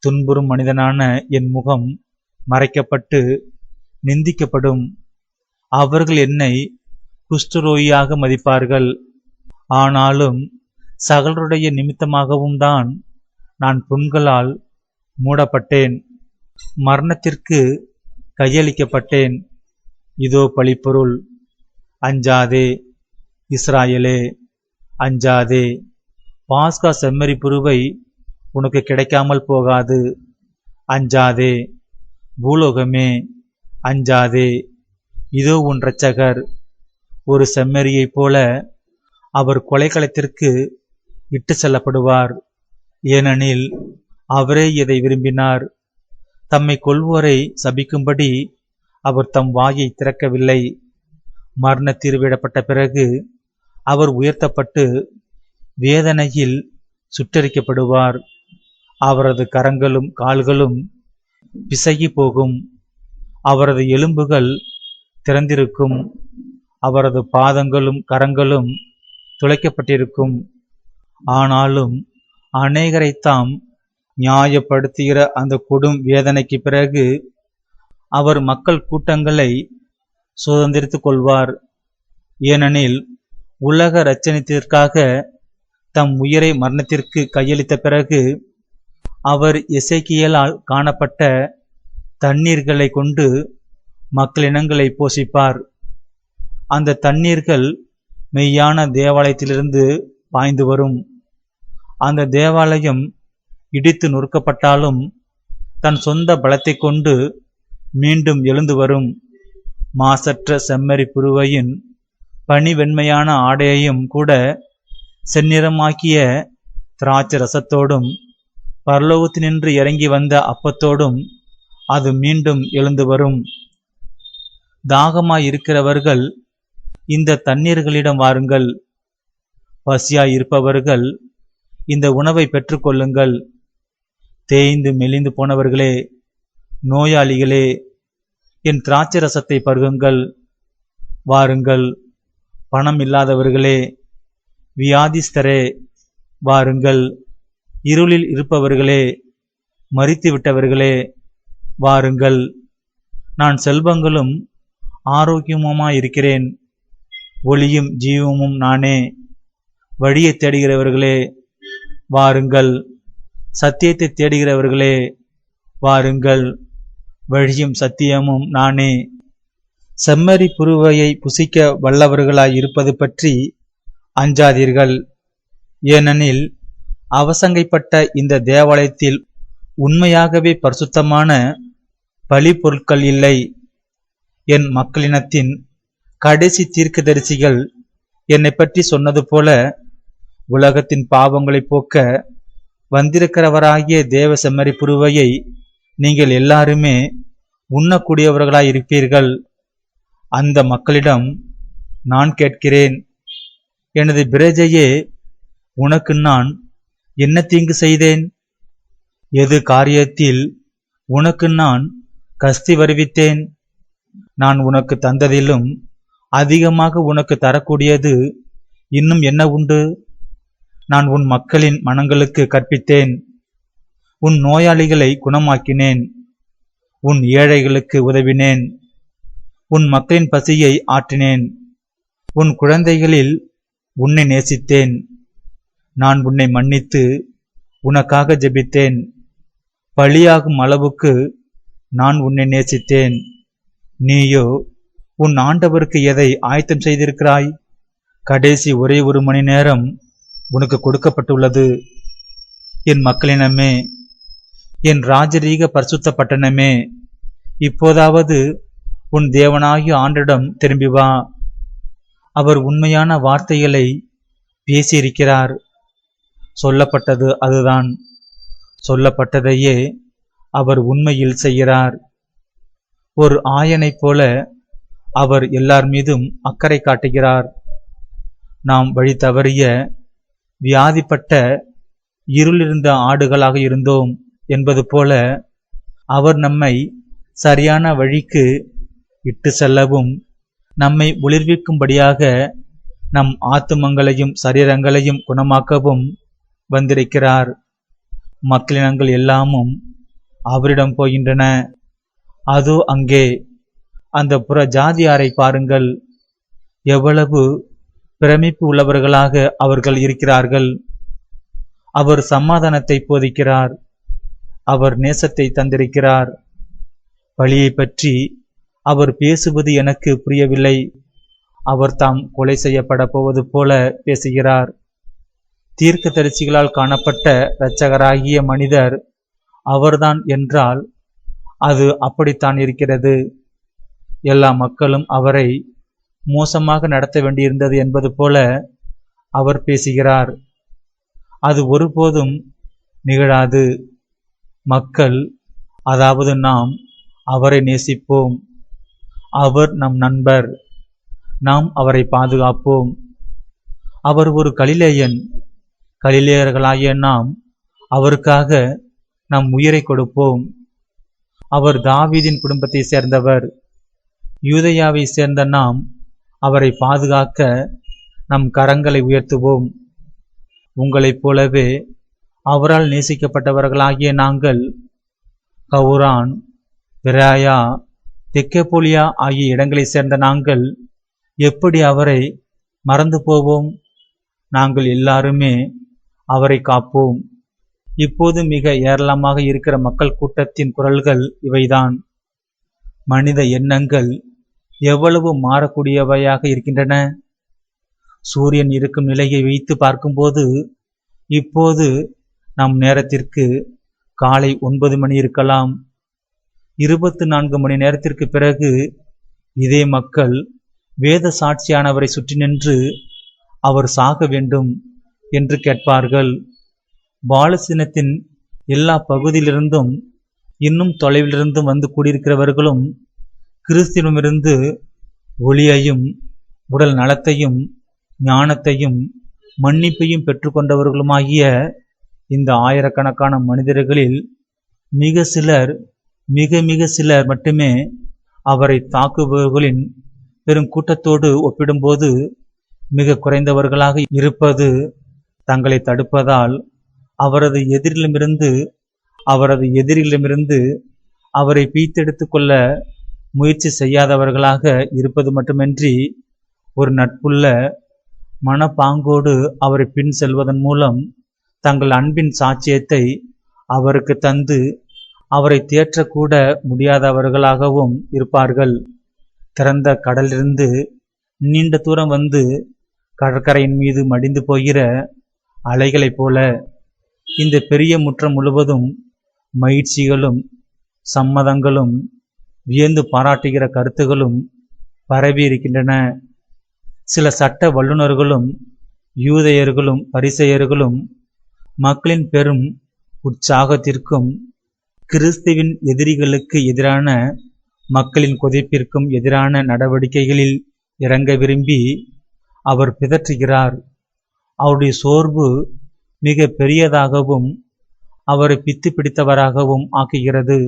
துன்புறும் மனிதனான என் முகம் மறைக்கப்பட்டு நிந்திக்கப்படும். அவர்கள் என்னை குஷ்டரோகியாக மதிப்பார்கள். ஆனாலும் சகலருடைய நிமித்தமாகவும் தான் நான் புண்களால் மூடப்பட்டேன். மரணத்திற்கு கையளிக்கப்பட்டேன். இதோ பழிப்பொருள். அஞ்சாதே இஸ்ராயேலே, அஞ்சாதே. பாஸ்கா செம்மறி புருவை உனக்கு கிடைக்காமல் போகாது. அஞ்சாதே பூலோகமே, அஞ்சாதே. இதோ உன் இரட்சகர். ஒரு செம்மறியைப் போல அவர் கொலைக்களத்திற்கு இட்டு செல்லப்படுவார். ஏனெனில் அவரே இதை விரும்பினார். தம்மை கொல்வோரை சபிக்கும்படி அவர் தம் வாயை திறக்கவில்லை. மரண தீர்விடப்பட்ட பிறகு அவர் உயர்த்தப்பட்டு வேதனையில் சுட்டரிக்கப்படுவார். அவரது கரங்களும் கால்களும் பிசகி போகும். அவரது எலும்புகள் திறந்திருக்கும். அவரது பாதங்களும் கரங்களும் துளைக்கப்பட்டிருக்கும். ஆனாலும் அநேகரைத்தாம் நியாயப்படுத்துகிற அந்த கொடும் வேதனைக்கு பிறகு அவர் மக்கள் கூட்டங்களை சுதந்திரித்துக் கொள்வார். ஏனெனில் உலக இரட்சணியத்திற்காக தம் உயிரை மரணத்திற்கு கையளித்த பிறகு அவர் எசேக்கியேலால் காணப்பட்ட தண்ணீர்களை கொண்டு மக்களினங்களை போஷிப்பார். அந்த தண்ணீர்கள் மெய்யான தேவாலயத்திலிருந்து பாய்ந்து வரும். அந்த தேவாலயம் இடித்து நொறுக்கப்பட்டாலும் தன் சொந்த பலத்தை கொண்டு மீண்டும் எழுந்து வரும். மாசற்ற செம்மறி புருவையின் பனிவெண்மையான ஆடையையும் கூட செந்நிறமாக்கிய திராட்சை ரசத்தோடும் பரலோகத்தினின்று இறங்கி வந்த அப்பத்தோடும் அது மீண்டும் எழுந்து வரும். தாகமாயிருக்கிறவர்கள் இந்த தண்ணீர்களிடம் வாருங்கள். பசியாயிருப்பவர்கள் இந்த உணவை பெற்றுக்கொள்ளுங்கள். தேய்ந்து மெலிந்து போனவர்களே, நோயாளிகளே, என் திராட்சை ரசத்தை பருகுங்கள். வாருங்கள். பணம் இல்லாதவர்களே, வியாதிஸ்தரே, வாருங்கள். இருளில் இருப்பவர்களே, மரித்து விட்டவர்களே, வாருங்கள். நான் செல்வங்களும் ஆரோக்கியமுமாயிருக்கிறேன். ஒளியும் ஜீவமும் நானே. வழியை தேடுகிறவர்களே, வாருங்கள். சத்தியத்தை தேடுகிறவர்களே, வாருங்கள், வழியும் சத்தியமும் நானே. செம்மறி புருவையை புசிக்க வல்லவர்களாய் இருப்பது பற்றி அஞ்சாதீர்கள். ஏனெனில் அவசங்கைப்பட்ட இந்த தேவாலயத்தில் உண்மையாகவே பரிசுத்தமான பலி பொருட்கள் இல்லை. என் மக்களினத்தின் கடைசி தீர்க்கதரிசிகள் என்னை பற்றி சொன்னது போல உலகத்தின் பாவங்களை போக்க வந்திருக்கிறவராகிய தேவ செம்மறி புருவையை நீங்கள் எல்லாருமே உண்ணக்கூடியவர்களாயிருப்பீர்கள். அந்த மக்களிடம் நான் கேட்கிறேன், எனது பிரஜையே, உனக்கு நான் என்ன தீங்கு செய்தேன்? எது காரியத்தில் உனக்கு நான் கஸ்தி வருவித்தேன்? நான் உனக்கு தந்ததிலும் அதிகமாக உனக்கு தரக்கூடியது இன்னும் என்ன உண்டு? நான் உன் மக்களின் மனங்களுக்கு கற்பித்தேன். உன் நோயாளிகளை குணமாக்கினேன். உன் ஏழைகளுக்கு உதவினேன். உன் மக்களின் பசியை ஆற்றினேன். உன் குழந்தைகளில் உன்னை நேசித்தேன். நான் உன்னை மன்னித்து உனக்காக ஜெபித்தேன். பலியாகும் அளவுக்கு நான் உன்னை நேசித்தேன். நீயோ உன் ஆண்டவருக்கு எதை ஆயத்தம் செய்திருக்கிறாய்? கடைசி ஒரே 1 மணி நேரம் உனக்கு கொடுக்கப்பட்டுள்ளது. என் மக்களினமே, என் ராஜரீக பரிசுத்த பட்டணமே, இப்போதாவது உன் தேவனாகிய ஆண்டிடம் திரும்பி வா. அவர் உண்மையான வார்த்தைகளை பேசியிருக்கிறார். சொல்லப்பட்டது அதுதான். சொல்லப்பட்டதையே அவர் உண்மையில் செய்கிறார். ஒரு ஆயனைப் போல அவர் எல்லார் மீதும் அக்கறை காட்டுகிறார். நாம் வழி தவறிய வியாதிப்பட்ட இருளிருந்த ஆடுகளாக இருந்தோம் என்பது போல அவர் நம்மை சரியான வழிக்கு இட்டு செல்லவும் நம்மை ஒளிர்விக்கும்படியாக நம் ஆத்துமங்களையும் சரீரங்களையும் குணமாக்கவும் வந்திருக்கிறார். மக்களினங்கள் எல்லாமும் அவரிடம் போகின்றன. அதோ அங்கே அந்த புற ஜாதியாரை பாருங்கள். எவ்வளவு பிரமிப்பு உள்ளவர்களாக அவர்கள் இருக்கிறார்கள். அவர் சமாதானத்தை போதிக்கிறார். அவர் நேசத்தை தந்திருக்கிறார். பலியை பற்றி அவர் பேசுவது எனக்கு புரியவில்லை. அவர் தாம் கொலை செய்யப்பட போவது போல பேசுகிறார். தீர்க்கதரிசிகளால் காணப்பட்ட இரட்சகராகிய மனிதர் அவர்தான் என்றால் அது அப்படித்தான் இருக்கிறது. எல்லா மக்களும் அவரை மோசமாக நடத்த வேண்டியிருந்தது என்பது போல அவர் பேசுகிறார். அது ஒருபோதும் நிகழாது. மக்கள், அதாவது நாம், அவரை நேசிப்போம். அவர் நம் நண்பர். நாம் அவரை பாதுகாப்போம். அவர் ஒரு கலிலேயன். கலிலேயர்களாகிய நாம் அவருக்காக நம் உயிரை கொடுப்போம். அவர் தாவீதின் குடும்பத்தை சேர்ந்தவர். யூதேயாவை சேர்ந்த நாம் அவரை பாதுகாக்க நம் கரங்களை உயர்த்துவோம். உங்களைப் போலவே அவரால் நேசிக்கப்பட்டவர்களாகிய நாங்கள் கவுரான், பிராயா, தெக்கப்போலியா ஆகிய இடங்களை சேர்ந்த நாங்கள் எப்படி அவரை மறந்து போவோம்? நாங்கள் எல்லாருமே அவரை காப்போம். இப்போது மிக ஏராளமாக இருக்கிற மக்கள் கூட்டத்தின் குரல்கள் இவைதான். மனித எண்ணங்கள் எவ்வளவு மாறக்கூடியவையாக இருக்கின்றன. சூரியன் இருக்கும் நிலையை வைத்து பார்க்கும்போது இப்போது நம் நேரத்திற்கு காலை 9 மணி இருக்கலாம். 24 மணி நேரத்திற்கு பிறகு இதே மக்கள் வேத சாட்சியானவரை சுற்றி நின்று அவர் சாக வேண்டும் என்று கேட்பார்கள். பாலஸ்தீனத்தின் எல்லா பகுதியிலிருந்தும் இன்னும் தொலைவிலிருந்தும் வந்து கூடியிருக்கிறவர்களும் கிறிஸ்துவிடமிருந்து ஒளியையும் உடல் நலத்தையும் ஞானத்தையும் மன்னிப்பையும் பெற்றுக்கொண்டவர்களுமாகிய இந்த ஆயிரக்கணக்கான மனிதர்களில் மிக சிலர் மட்டுமே அவரை தாக்குபவர்களின் பெரும் கூட்டத்தோடு ஒப்பிடும்போது மிக குறைந்தவர்களாக இருப்பது தங்களை தடுப்பதால் அவரது எதிரிடமிருந்து அவரை பீத்தெடுத்து கொள்ள முயற்சி செய்யாதவர்களாக இருப்பது மட்டுமின்றி ஒரு நட்புள்ள மனப்பாங்கோடு அவரை பின் செல்வதன் மூலம் தங்கள் அன்பின் சாட்சியத்தை அவருக்கு தந்து அவரை தேற்றக்கூட முடியாதவர்களாகவும் இருப்பார்கள். திறந்த கடலிலிருந்து நீண்ட தூரம் வந்து கடற்கரையின் மீது மடிந்து போகிற அலைகளைப் போல இந்த பெரிய முற்றம் முழுவதும் மகிழ்ச்சிகளும் சம்மதங்களும் வியந்து பாராட்டுகிற கருத்துகளும் பரவி இருக்கின்றன. சில சட்ட வல்லுநர்களும் யூதேயர்களும் பரிசேயர்களும் மக்களின் பெரும் உற்சாகத்திற்கும் கிறிஸ்துவின் எதிரிகளுக்கு எதிரான மக்களின் கொதிப்பிற்கும் எதிரான நடவடிக்கைகளில் இறங்க விரும்பி அவர் பிதற்றுகிறார். அவருடைய சோர்வு மிக பெரியதாகவும் அவரை பித்து பிடித்தவராகவும் ஆக்குகிறது.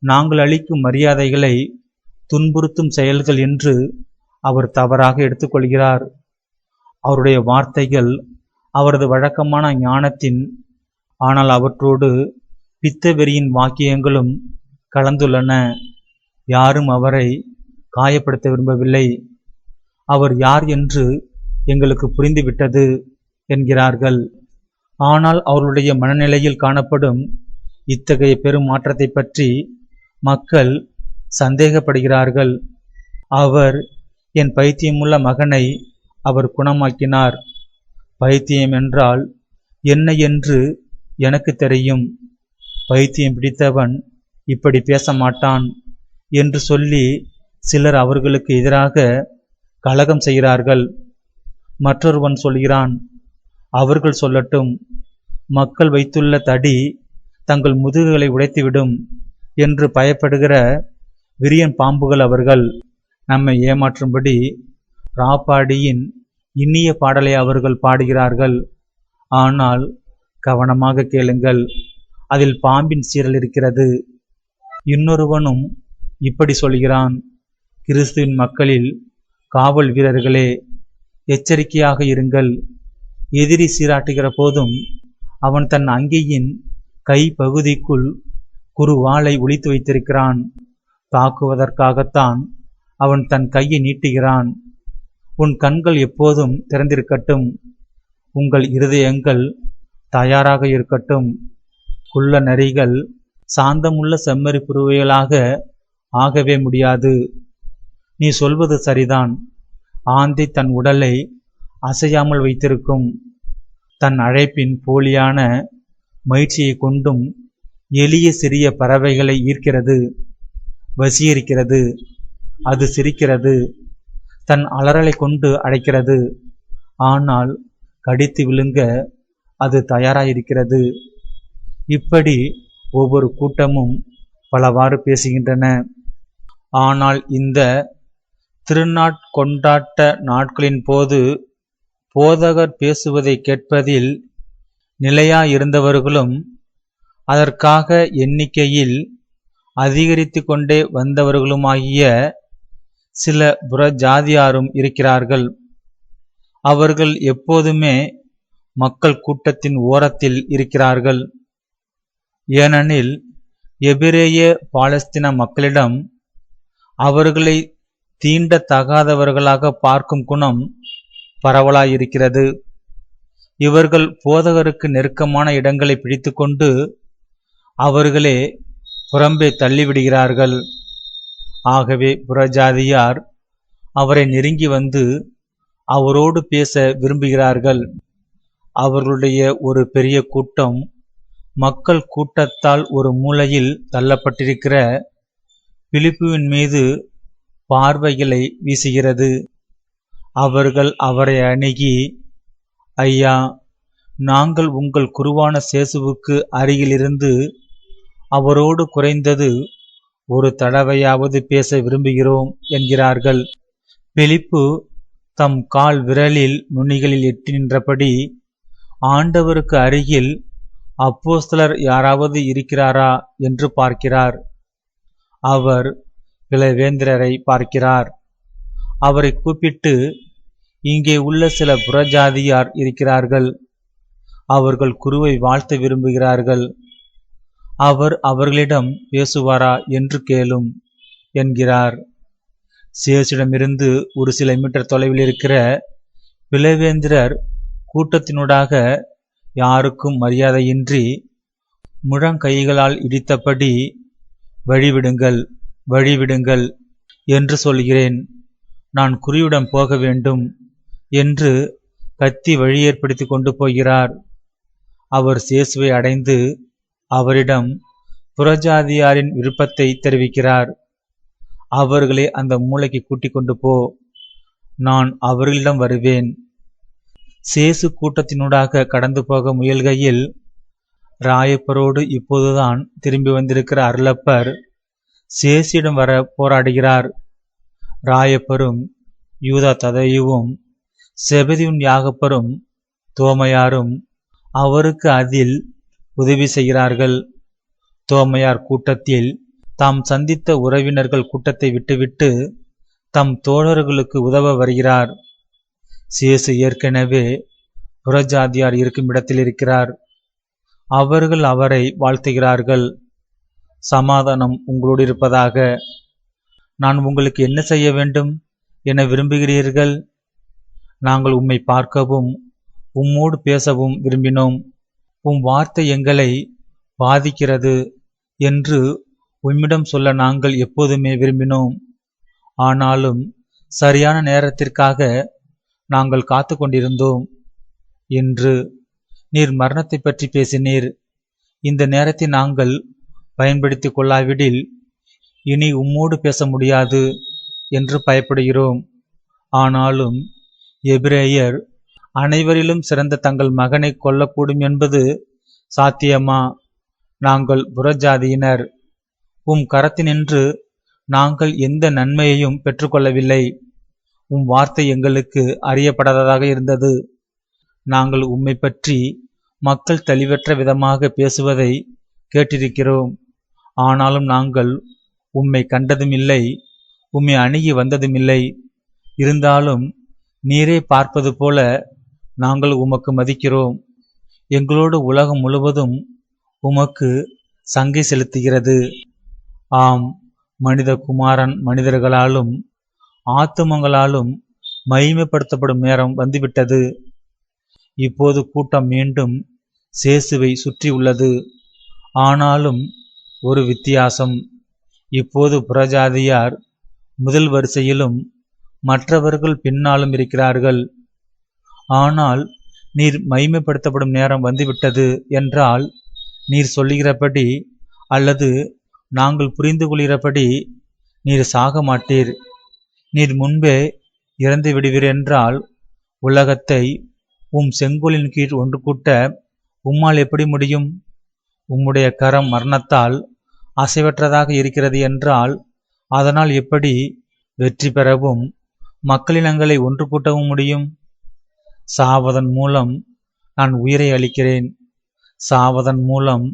நாங்கள் அளிக்கும் மரியாதைகளை துன்புறுத்தும் செயல்கள் என்று அவர் தவறாக எடுத்துக்கொள்கிறார். அவருடைய வார்த்தைகள் அவரது வழக்கமான ஞானத்தின், ஆனால் அவற்றோடு பித்தவெறியின் வாக்கியங்களும் கலந்துள்ளன. யாரும் அவரை காயப்படுத்த விரும்பவில்லை. அவர் யார் என்று எங்களுக்கு புரிந்துவிட்டது என்கிறார்கள். ஆனால் அவர்களுடைய மனநிலையில் காணப்படும் இத்தகைய பெரும் மாற்றத்தை பற்றி மக்கள் சந்தேகப்படுகிறார்கள். அவர் என் பைத்தியமுள்ள மகனை அவர் குணமாக்கினார். பைத்தியம் என்றால் என்ன என்று எனக்கு தெரியும். பைத்தியம் பிடித்தவன் இப்படி பேச மாட்டான் என்று சொல்லி சிலர் அவர்களுக்கு எதிராக கலகம் செய்கிறார்கள். மற்றொருவன் சொல்கிறான், அவர்கள் சொல்லட்டும், மக்கள் வைத்துள்ள தடி தங்கள் முதுகுகளை உடைத்துவிடும் என்று பயப்படுகிற விரியன் பாம்புகள் அவர்கள். நம்மை ஏமாற்றும்படி ராப்பாடியின் இனிய பாடலை அவர்கள் பாடுகிறார்கள். ஆனால் கவனமாக கேளுங்கள், அதில் பாம்பின் சீரல் இருக்கிறது. இன்னொருவனும் இப்படி சொல்கிறான், கிறிஸ்துவின் மக்களில் காவல் வீரர்களே, எச்சரிக்கையாக இருங்கள். எதிரி சீராட்டுகிற போதும் அவன் தன் அங்கியின் கை பகுதிக்குள் குறுவாளை ஒளித்து வைத்திருக்கிறான். தாக்குவதற்காகத்தான் அவன் தன் கையை நீட்டுகிறான். உன் கண்கள் எப்போதும் திறந்திருக்கட்டும், உங்கள் இருதயங்கள் தயாராக இருக்கட்டும். குள்ள நரிகள் சாந்தமுள்ள செம்மறி புருவைகளாக ஆகவே முடியாது. நீ சொல்வது சரிதான். ஆந்தை தன் உடலை அசையாமல் வைத்திருக்கும். தன் அழைப்பின் போலியான மகிழ்ச்சியை கொண்டும் எளிய சிறிய பறவைகளை ஈர்க்கிறது, வசீகரிக்கிறது. அது சிரிக்கிறது, தன் அலறலை கொண்டு அழைக்கிறது. ஆனால் கடித்து விழுங்க அது தயாராயிருக்கிறது. இப்படி ஒவ்வொரு கூட்டமும் பலவாறு பேசுகின்றன. ஆனால் இந்த திருநாட்கொண்டாட்ட நாட்களின் போது போதகர் பேசுவதை கேட்பதில் நிலையாயிருந்தவர்களும் அதற்காக எண்ணிக்கையில் அதிகரித்து கொண்டே வந்தவர்களுமாகிய சில புறஜாதியாரும் இருக்கிறார்கள். அவர்கள் எப்போதுமே மக்கள் கூட்டத்தின் ஓரத்தில் இருக்கிறார்கள். ஏனெனில் எபிரேய பாலஸ்தீன மக்களிடம் அவர்களை தீண்டத்தகாதவர்களாக பார்க்கும் குணம் பரவலாயிருக்கிறது. இவர்கள் போதகருக்கு நெருக்கமான இடங்களை பிடித்து கொண்டு அவர்களே புறம்பே தள்ளிவிடுகிறார்கள். ஆகவே புறஜாதியார் அவரை நெருங்கி வந்து அவரோடு பேச விரும்புகிறார்கள். அவர்களுடைய ஒரு பெரிய கூட்டம் மக்கள் கூட்டத்தால் ஒரு மூலையில் தள்ளப்பட்டிருக்கிற பிலிப்புவின் மீது பார்வைகளை வீசுகிறது. அவர்கள் அவரை அணுகி, ஐயா, நாங்கள் உங்கள் குருவான சேசுவுக்கு அருகிலிருந்து அவரோடு குறைந்தது ஒரு தடவையாவது பேச விரும்புகிறோம் என்கிறார்கள். பிலிப்பு தம் கால் விரலில் நுனிகளில் எட்டி நின்றபடி ஆண்டவருக்கு அருகில் அப்போஸ்தலர் யாராவது இருக்கிறாரா என்று பார்க்கிறார். அவர் பிளவேந்திரரை பார்க்கிறார். அவரை கூப்பிட்டு, இங்கே உள்ள சில புறஜாதியார் இருக்கிறார்கள். அவர்கள் குருவை வாழ்த்த விரும்புகிறார்கள். அவர் அவர்களிடம் பேசுவாரா என்று கேளும் என்கிறார். சேசிடமிருந்து ஒரு சில மீட்டர் தொலைவில் இருக்கிற பிளவேந்திரர் கூட்டத்தினூடாக யாருக்கும் மரியாதையின்றி முழங்கைகளால் இடித்தபடி வழிவிடுங்கள், வழிவிடுங்கள் என்று சொல்கிறேன். நான் குறியுடன் போக வேண்டும் என்று கத்தி வழி ஏற்படுத்தி கொண்டு போகிறார். அவர் இயேசுவை அடைந்து அவரிடம் புறஜாதியாரின் விருப்பத்தை தெரிவிக்கிறார். அவர்களை அந்த மூலைக்கு கூட்டிக் கொண்டு போ, நான் அவர்களிடம் வருவேன். இயேசு கூட்டத்தினூடாக கடந்து போக முயல்கையில் ராயப்பரோடு இப்போதுதான் திரும்பி வந்திருக்கிற அருளப்பர் இயேசுவிடம் வர போராடுகிறார். ராயப்பரும் யூதா ததேயுவும் செபதியுன் யாகப்பரும் தோமையாரும் அவருக்கு அதில் உதவி செய்கிறார்கள். தோமையார் கூட்டத்தில் தாம் சந்தித்த உறவினர்கள் கூட்டத்தை விட்டுவிட்டு தம் தோழர்களுக்கு உதவ வருகிறார். இயேசு ஏற்கனவே புறஜாதியார் இருக்கும் இடத்தில் இருக்கிறார். அவர்கள் அவரை வாழ்த்துகிறார்கள். சமாதானம் உங்களோடு இருப்பதாக. நான் உங்களுக்கு என்ன செய்ய வேண்டும் என விரும்புகிறீர்கள்? நாங்கள் உம்மை பார்க்கவும் உம்மோடு பேசவும் விரும்பினோம். உம் வார்த்தை எங்களை பாதிக்கிறது என்று உம்மிடம் சொல்ல நாங்கள் எப்போதுமே விரும்பினோம். ஆனாலும் சரியான நேரத்திற்காக நாங்கள் காத்து கொண்டிருந்தோம் என்று நீர் மரணத்தை பற்றி பேசினீர். இந்த நேரத்தை நாங்கள் பயன்படுத்தி கொள்ளாவிடில் இனி உம்மோடு பேச முடியாது என்று பயப்படுகிறோம். ஆனாலும் எபிரேயர் அனைவரிலும் சிறந்த தங்கள் மகனை கொல்லக்கூடும் என்பது சாத்தியமா? நாங்கள் புறஜாதியினர். உம் கரத்தினின்று நாங்கள் எந்த நன்மையையும் பெற்றுக்கொள்ளவில்லை. உம் வார்த்தை எங்களுக்கு அறியப்படாததாக இருந்தது. நாங்கள் உம்மை பற்றி மக்கள் தெளிவற்ற விதமாக பேசுவதை கேட்டிருக்கிறோம். ஆனாலும் நாங்கள் உம்மை கண்டதும் இல்லை, உம்மை அணுகி வந்ததுமில்லை. இருந்தாலும் நீரே பார்ப்பது போல நாங்கள் உமக்கு மதிக்கிறோம். எங்களோடு உலகம் முழுவதும் உமக்கு சங்கை செலுத்துகிறது. ஆம், மனித குமாரன் மனிதர்களாலும் ஆத்துமங்களாலும் மகிமைப்படுத்தப்படும் நேரம் வந்துவிட்டது. இப்போது கூட்டம் மீண்டும் இயேசுவை சுற்றி உள்ளது. ஆனாலும் ஒரு வித்தியாசம். இப்போது புறஜாதியார் முதல் வரிசையிலும் மற்றவர்கள் பின்னாலும் இருக்கிறார்கள். ஆனால் நீர் மகிமைப்படுத்தப்படும் நேரம் வந்துவிட்டது என்றால் நீர் சொல்லுகிறபடி அல்லது நாங்கள் புரிந்து கொள்கிறபடி நீர் சாக மாட்டீர். நீர் முன்பே இறந்து விடுவீர் என்றால் உலகத்தை உம் செங்கோலின் கீழ் ஒன்று கூட்ட உம்மால் எப்படி முடியும்? உம்முடைய கரம் மரணத்தால் அசைவற்றதாக இருக்கிறது என்றால் அதனால் எப்படி வெற்றி பெறவும் மக்களினங்களை ஒன்று கூட்டவும் முடியும்? சாவதன் மூலம் நான் உயிரை அளிக்கிறேன். சாவதன் மூலம்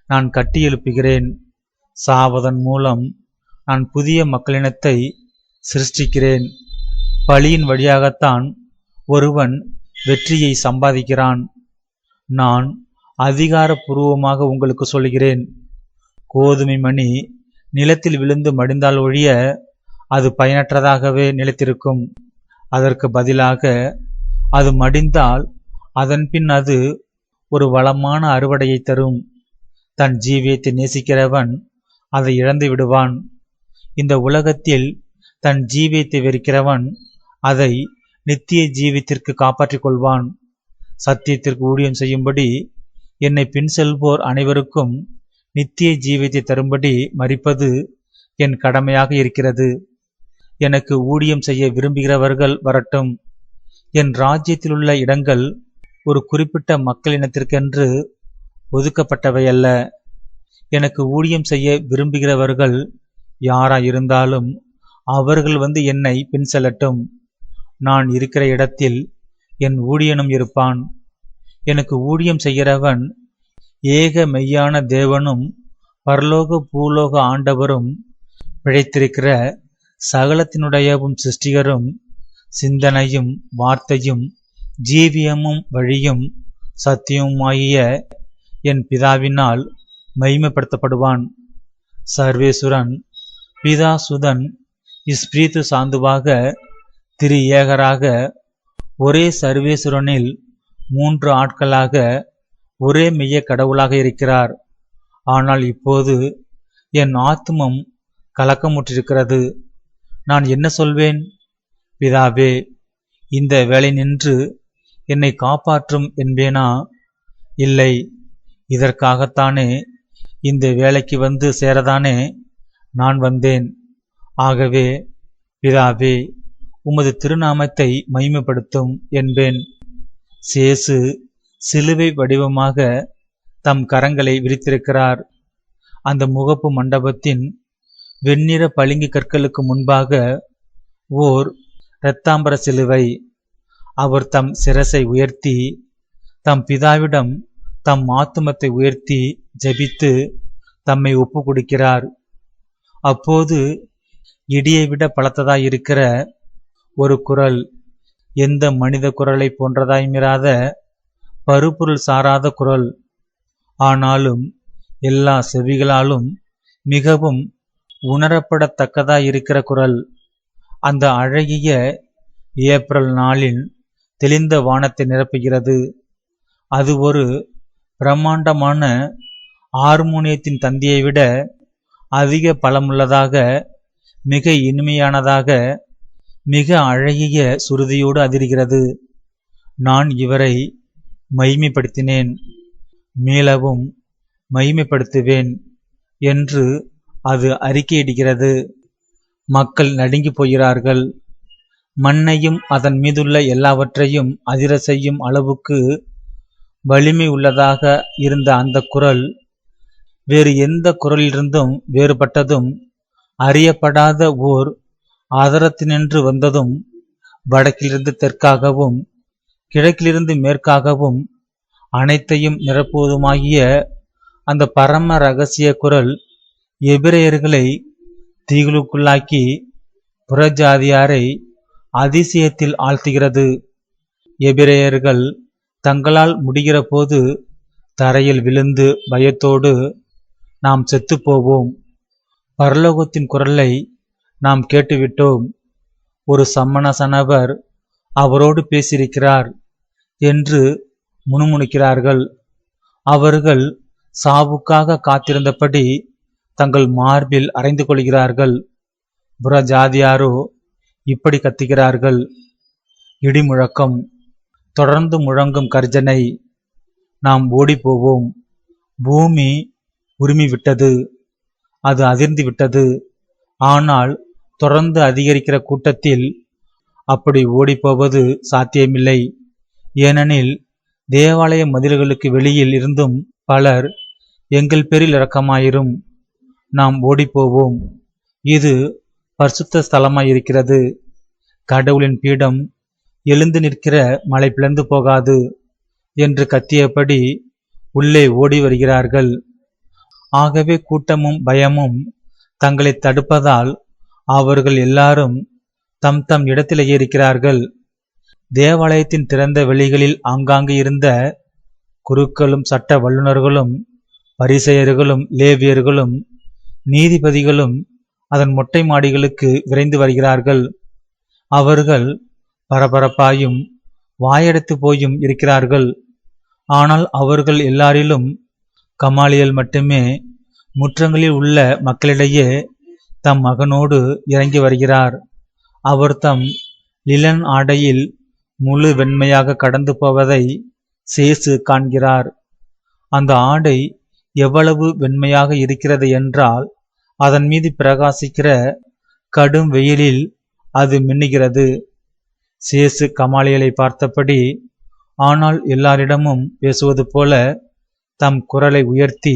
நான் கட்டி எழுப்புகிறேன். சாவதன் மூலம் நான் புதிய மக்களினத்தை சிருஷ்டிக்கிறேன். பலியின் வழியாகத்தான் ஒருவன் வெற்றியை சம்பாதிக்கிறான். நான் அதிகாரபூர்வமாக உங்களுக்கு சொல்கிறேன், கோதுமை மணி நிலத்தில் விழுந்து மடிந்தால் ஒழிய அது பயனற்றதாகவே நிலைத்திருக்கும். அதற்கு பதிலாக அது மடிந்தால் அதன் பின் அது ஒரு வளமான அறுவடையை தரும். தன் ஜீவியத்தை நேசிக்கிறவன் அதை இழந்து விடுவான். இந்த உலகத்தில் தன் ஜீவியத்தை வெறுக்கிறவன் அதை நித்திய ஜீவியத்திற்கு காப்பாற்றிக் கொள்வான். சத்தியத்திற்கு ஊழியம் செய்யும்படி என்னை பின் செல்வோர் அனைவருக்கும் நித்திய ஜீவியத்தை தரும்படி மரிப்பது என் கடமையாக இருக்கிறது. எனக்கு ஊழியம் செய்ய விரும்புகிறவர்கள் வரட்டும். என் ராஜ்யத்தில் உள்ள இடங்கள் ஒரு குறிப்பிட்ட மக்களினத்திற்கென்று ஒதுக்கப்பட்டவையல்ல. எனக்கு ஊழியம் செய்ய விரும்புகிறவர்கள் யாராயிருந்தாலும் அவர்கள் வந்து என்னை பின் செல்லட்டும். நான் இருக்கிற இடத்தில் என் ஊழியனும் இருப்பான். எனக்கு ஊழியம் செய்கிறவன் ஏக மெய்யான தேவனும் பரலோக பூலோக ஆண்டவரும் பிழைத்திருக்கிற சகலத்தினுடையவும் சிருஷ்டிகரும் சிந்தனையும் வார்த்தையும் ஜீவியமும் வழியும் சத்தியமுமாகிய என் பிதாவினால் மகிமைப்படுத்தப்படுவான். சர்வேசுரன் பிதா சுதன் இஸ்பிரித்து சாந்துவாக திரு ஏகராக ஒரே சர்வேசுரனில் 3 ஆட்களாக ஒரே மெய்ய கடவுளாக இருக்கிறார். ஆனால் இப்போது என் ஆத்துமம் கலக்கமுற்றிருக்கிறது. நான் என்ன சொல்வேன்? பிதாவே, இந்த வேலை நின்று என்னை காப்பாற்றும் என்பேனா? இல்லை, இதற்காகத்தானே இந்த வேலைக்கு வந்து சேரதானே நான் வந்தேன். ஆகவே பிதாவே, உமது திருநாமத்தை மகிமைப்படுத்தும் என்பேன். சேசு சிலுவை வடிவமாக தம் கரங்களை விரித்திருக்கிறார். அந்த முகப்பு மண்டபத்தின் வெண்ணிற பளிங்கு கற்களுக்கு முன்பாக ஓர் இரத்தாம்பர சிலுவை. அவர் தம் சிரசை உயர்த்தி தம் பிதாவிடம் தம் ஆத்துமத்தை உயர்த்தி ஜெபித்து தம்மை ஒப்பு கொடுக்கிறார். அப்போது இடியை விட பலத்ததாயிருக்கிற ஒரு குரல், எந்த மனித குரலை போன்றதாய்மிராத பருப்பொருள் சாராத குரல், ஆனாலும் எல்லா செவிகளாலும் மிகவும் உணரப்படத்தக்கதாயிருக்கிற குரல், அந்த அழகிய ஏப்ரல் நாளில் தெளிந்த வானத்தை நிரப்புகிறது. அது ஒரு பிரம்மாண்டமான ஹார்மோனியத்தின் தந்தியை விட அதிக பலமுள்ளதாக, மிக இனிமையானதாக, மிக அழகிய சுருதியோடு அதிர்கிறது. நான் இவரை மகிமைப்படுத்தினேன், மேலவும் மகிமைப்படுத்துவேன் என்று அது அறிக்கையிடுகிறது. மக்கள் நடுங்கி போகிறார்கள். மண்ணையும் அதன் மீதுள்ள எல்லாவற்றையும் அதிர செய்யும் அளவுக்கு வலிமை உள்ளதாக இருந்த அந்த குரல் வேறு எந்த குரலிலிருந்தும் வேறுபட்டதும், அறியப்படாத ஓர் ஆதரத்தினின்று வந்ததும், வடக்கிலிருந்து தெற்காகவும் கிழக்கிலிருந்து மேற்காகவும் அனைத்தையும் நிரப்புவதுமாகிய அந்த பரம ரகசிய குரல் எபிரேயர்களை தீகுலுக்குள்ளாக்கி புறஜாதியாரை அதிசயத்தில் ஆழ்த்துகிறது. எபிரேயர்கள் தங்களால் முடிகிற போது தரையில் விழுந்து பயத்தோடு, நாம் செத்துப்போவோம், பரலோகத்தின் குரலை நாம் கேட்டுவிட்டோம், ஒரு சம்மனசனவர் அவரோடு பேசியிருக்கிறார் என்று முணுமுணுக்கிறார்கள். அவர்கள் சாவுக்காக காத்திருந்தபடி தங்கள் மார்பில் அறைந்து கொள்கிறார்கள். புறஜாதியாரோ இப்படி கத்துகிறார்கள். இடிமுழக்கம், தொடர்ந்து முழங்கும் கர்ஜனை, நாம் ஓடிப்போவோம், பூமி உருமி விட்டது, அது அதிர்ந்து விட்டது. ஆனால் தொடர்ந்து அதிகரிக்கிற கூட்டத்தில் அப்படி ஓடிப்போவது சாத்தியமில்லை. ஏனெனில் தேவாலய மதில்களுக்கு வெளியில் இருந்தும் பலர், எங்கள் பேரில் இரக்கமாயிரும், நாம் ஓடிப்போவோம், இது பரிசுத்த ஸ்தலமாயிருக்கிறது, கடவுளின் பீடம் எழுந்து நிற்கிற மலை பிளந்து போகாது என்று கத்தியபடி உள்ளே ஓடி வருகிறார்கள். ஆகவே கூட்டமும் பயமும் தங்களை தடுப்பதால் அவர்கள் எல்லாரும் தம் தம் இடத்திலேயே இருக்கிறார்கள். தேவாலயத்தின் திறந்த வெளிகளில் ஆங்காங்கு இருந்த குருக்களும் சட்ட வல்லுநர்களும் பரிசேயர்களும் லேவியர்களும் நீதிபதிகளும் அதன் மொட்டை மாடிகளுக்கு விரைந்து வருகிறார்கள். அவர்கள் பரபரப்பாயும் வாயெடுத்து போயும் இருக்கிறார்கள். ஆனால் அவர்கள் எல்லாரிலும் கமாலியல் மட்டுமே முற்றங்களில் உள்ள மக்களிடையே தம் மகனோடு இறங்கி வருகிறார். அவர் தம் லிலன் ஆடையில் முழு வெண்மையாக கடந்து போவதை சேசு காண்கிறார். அந்த ஆடை எவ்வளவு வெண்மையாக இருக்கிறது என்றால், அதன் மீது பிரகாசிக்கிற கடும் வெயிலில் அது மின்னுகிறது. சேசு கமாலியலை பார்த்தபடி, ஆனால் எல்லாரிடமும் பேசுவது போல தம் குரலை உயர்த்தி,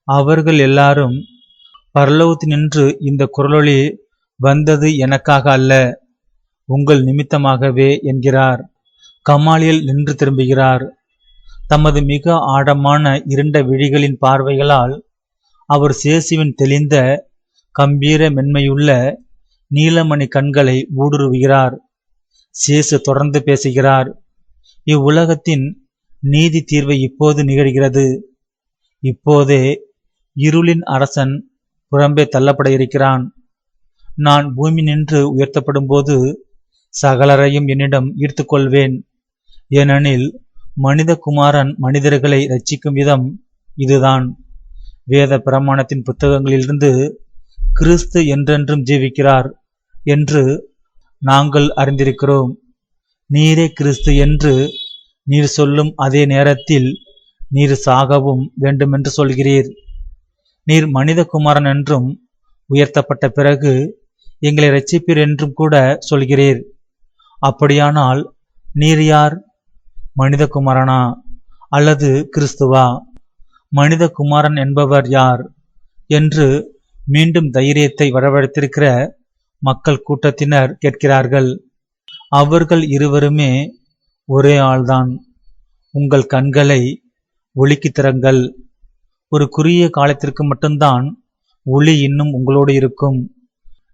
அவர்கள் எல்லாரும் பரலோகத்தினின்று இந்த குரலொலி வந்தது எனக்காக அல்ல, உங்கள் நிமித்தமாகவே என்கிறார். கமாலியல் நின்று திரும்புகிறார். தமது மிக ஆழமான இருண்ட விழிகளின் பார்வைகளால் அவர் சேசுவின் தெளிந்த கம்பீர மென்மையுள்ள நீலமணி கண்களை ஊடுருவுகிறார். சேசு தொடர்ந்து பேசுகிறார். இவ்வுலகத்தின் நீதி தீர்வை இப்போது நிகழ்கிறது. இப்போதே இருளின் அரசன் புறம்பே தள்ளப்பட இருக்கிறான். நான் பூமி நின்று உயர்த்தப்படும் போது சகலரையும் என்னிடம் ஈர்த்து கொள்வேன். ஏனெனில் மனித குமாரன் மனிதர்களை இரட்சிக்கும் விதம் இதுதான். வேத பிரமாணத்தின் புத்தகங்களிலிருந்து கிறிஸ்து என்றென்றும் ஜீவிக்கிறார் என்று நாங்கள் அறிந்திருக்கிறோம். நீரே கிறிஸ்து என்று நீர் சொல்லும் அதே நேரத்தில் நீர் சாகவும் வேண்டுமென்று சொல்கிறீர். நீர் மனிதகுமாரன் என்றும் உயர்த்தப்பட்ட பிறகு எங்களை இரட்சிப்பீர் என்றும் கூட சொல்கிறீர். அப்படியானால் நீர் யார்? மனிதகுமாரனா அல்லது கிறிஸ்துவா? மனிதகுமாரன் என்பவர் யார் என்று மீண்டும் தைரியத்தை வரவழைத்திருக்கிற மக்கள் கூட்டத்தினர் கேட்கிறார்கள். அவர்கள் இருவருமே ஒரே ஆள்தான். உங்கள் கண்களை ஒளிக்கு திறங்கள். ஒரு குறுகிய காலத்திற்கு மட்டும்தான் ஒளி இன்னும் உங்களோடு இருக்கும்.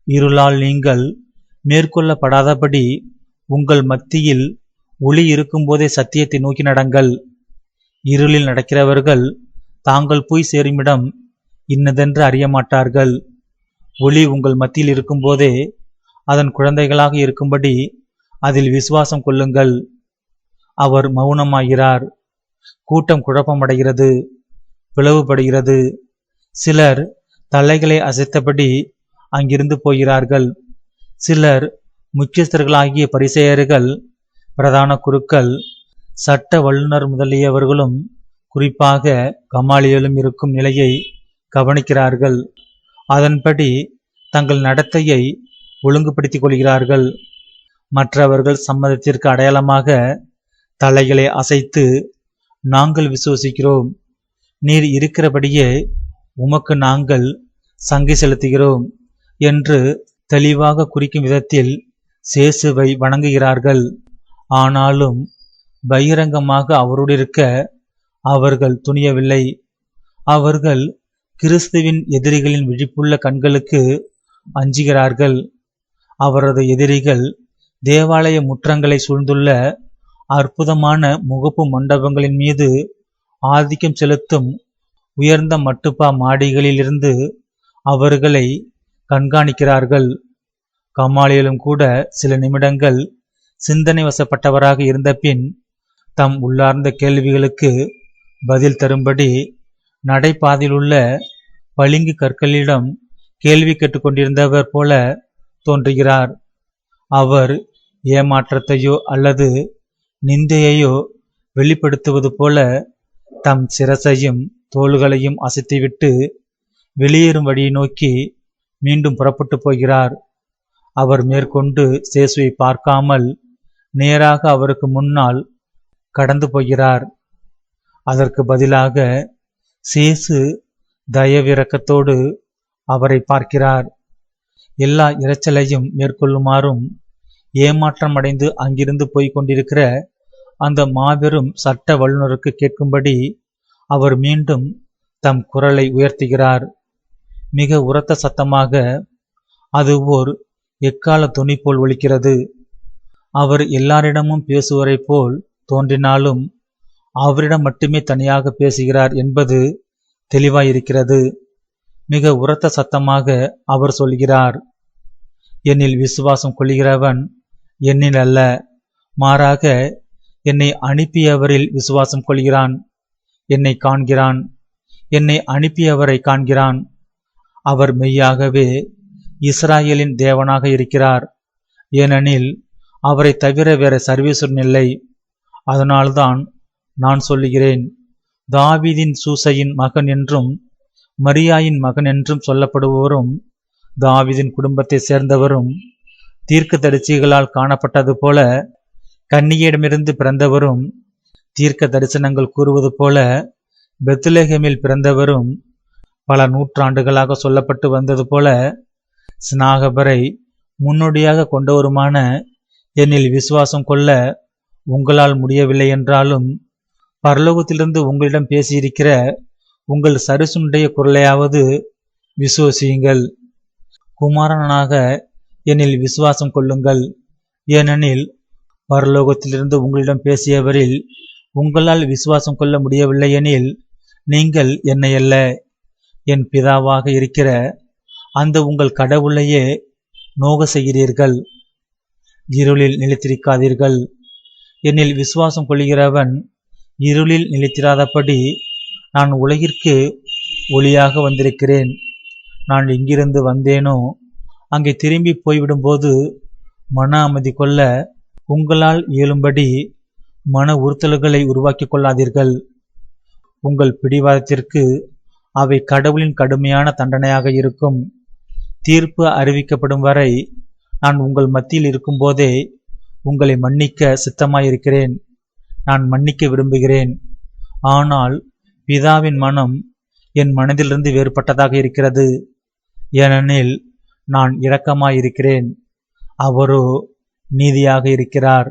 இருளால் நீங்கள் மேற்கொள்ளப்படாதபடி உங்கள் மத்தியில் ஒளி இருக்கும்போதே சத்தியத்தை நோக்கி நடங்கள். இருளில் நடக்கிறவர்கள் தாங்கள் போய் சேருமிடம் இன்னதென்று அறிய மாட்டார்கள். ஒளி உங்கள் மத்தியில் இருக்கும்போதே அதன் குழந்தைகளாக இருக்கும்படி அதில் விசுவாசம் கொள்ளுங்கள். அவர் மௌனமாகிறார். கூட்டம் குழப்பமடைகிறது, பிளவுபடுகிறது. சிலர் தலைகளை அசைத்தபடி அங்கிருந்து போகிறார்கள். சிலர் முக்கியஸ்தர்களாகிய பரிசேயர்கள், பிரதான குருக்கள், சட்ட வல்லுநர் முதலியவர்களும் குறிப்பாக கமாலியலும் இருக்கும் நிலையை கவனிக்கிறார்கள். அதன்படி தங்கள் நடத்தையை ஒழுங்குபடுத்திக் கொள்கிறார்கள். மற்றவர்கள் சம்மதத்திற்கு அடையாளமாக தலைகளை அசைத்து நாங்கள் விசுவசிக்கிறோம், நீர் இருக்கிறபடியே உமக்கு நாங்கள் சங்கை செலுத்துகிறோம் என்று தெளிவாக குறிக்கும் விதத்தில் சேசுவை வணங்குகிறார்கள். ஆனாலும் பகிரங்கமாக அவரோடு இருக்க அவர்கள் துணியவில்லை. அவர்கள் கிறிஸ்துவின் எதிரிகளின் விழிப்புள்ள கண்களுக்கு அஞ்சுகிறார்கள். அவரது எதிரிகள் தேவாலய முற்றங்களை சூழ்ந்துள்ள அற்புதமான முகப்பு மண்டபங்களின் மீது ஆதிக்கம் செலுத்தும் உயர்ந்த மட்டுப்பா மாடிகளிலிருந்து அவர்களை கண்காணிக்கிறார்கள். கமாலியலும் கூட சில நிமிடங்கள் சிந்தனை வசப்பட்டவராக இருந்த பின் தம் உள்ளார்ந்த கேள்விகளுக்கு பதில் தரும்படி நடைபாதையிலுள்ள பளிங்கு கற்களிடம் கேள்வி கேட்டுக்கொண்டிருந்தவர் போல தோன்றுகிறார். அவர் ஏமாற்றத்தையோ அல்லது நிந்தையையோ வெளிப்படுத்துவது போல தம் சிரசையும் தோள்களையும் அசைத்துவிட்டு வெளியேறும் வழியை நோக்கி மீண்டும் புறப்பட்டு போகிறார். அவர் மேற்கொண்டு சேசுவை பார்க்காமல் நேராக அவருக்கு முன்னால் கடந்து போகிறார். அதற்கு பதிலாக சேசு தயவிரக்கத்தோடு அவரை பார்க்கிறார். எல்லா இரைச்சலையும் மேற்கொள்ளுமாறும் ஏமாற்றமடைந்து அங்கிருந்து போய்க் கொண்டிருக்கிற அந்த மாபெரும் சட்ட வல்லுநருக்கு கேட்கும்படி அவர் மீண்டும் தம் குரலை உயர்த்துகிறார். மிக உரத்த சத்தமாக. அது ஓர் எக்கால துணி போல் ஒலிக்கிறது. அவர் எல்லாரிடமும் பேசுவரை போல் தோன்றினாலும் அவரிடம் மட்டுமே தனியாக பேசுகிறார் என்பது தெளிவாயிருக்கிறது. மிக உரத்த சத்தமாக அவர் சொல்கிறார், என்னில் விசுவாசம் கொள்கிறவன் என்னில் அல்ல, மாறாக என்னை அனுப்பியவரில் விசுவாசம் கொள்கிறான். என்னை காண்கிறான், என்னை அனுப்பியவரை காண்கிறான். அவர் மெய்யாகவே இஸ்ராயேலின் தேவனாக இருக்கிறார். ஏனெனில் அவரை தவிர வேற சர்வேஸ்வரன் இல்லை. அதனால்தான் நான் சொல்லுகிறேன், தாவீதின் சூசையின் மகன் என்றும் மரியாயின் மகன் என்றும் சொல்லப்படுபவரும் தாவீதின் குடும்பத்தை சேர்ந்தவரும் தீர்க்க காணப்பட்டது போல கன்னியிடமிருந்து பிறந்தவரும் தீர்க்க தரிசனங்கள் கூறுவது போல பெத்லெகேமில் பிறந்தவரும் பல நூற்றாண்டுகளாக சொல்லப்பட்டு வந்தது போல ஸ்நாகபரை முன்னோடியாக கொண்டவருமான என்னில் விசுவாசம் கொள்ள உங்களால் முடியவில்லை என்றாலும் பரலோகத்திலிருந்து உங்களிடம் பேசியிருக்கிற உங்கள் சரிசுனுடைய குரலையாவது விசுவசியுங்கள். குமாரனாக என்னில் விசுவாசம் கொள்ளுங்கள். ஏனெனில் பரலோகத்திலிருந்து உங்களிடம் பேசியவரில் உங்களால் விசுவாசம் கொள்ள முடியவில்லை எனில் நீங்கள் என்னை அல்ல, என் பிதாவாக இருக்கிற அந்த உங்கள் கடவுளையே நோக செய்கிறீர்கள். இருளில் நிலைத்திருக்காதீர்கள். என்னில் விசுவாசம் கொள்கிறவன் இருளில் நிலைத்திராதபடி நான் உலகிற்கு ஒளியாக வந்திருக்கிறேன். நான் எங்கிருந்து வந்தேனோ அங்கே திரும்பி போய்விடும்போது மன அமைதி கொள்ள உங்களால் இயலும்படி மன உறுத்தல்களை உருவாக்கி கொள்ளாதீர்கள். உங்கள் பிடிவாதத்திற்கு அவை கடவுளின் கடுமையான தண்டனையாக இருக்கும். தீர்ப்பு அறிவிக்கப்படும் வரை நான் உங்கள் மத்தியில் இருக்கும்போதே உங்களை மன்னிக்க சித்தமாயிருக்கிறேன். நான் மன்னிக்க விரும்புகிறேன். ஆனால் பிதாவின் மனம் என் மனதிலிருந்து வேறுபட்டதாக இருக்கிறது. ஏனெனில் நான் இரக்கமாயிருக்கிறேன், அவரோ நீதியாக இருக்கிறார்.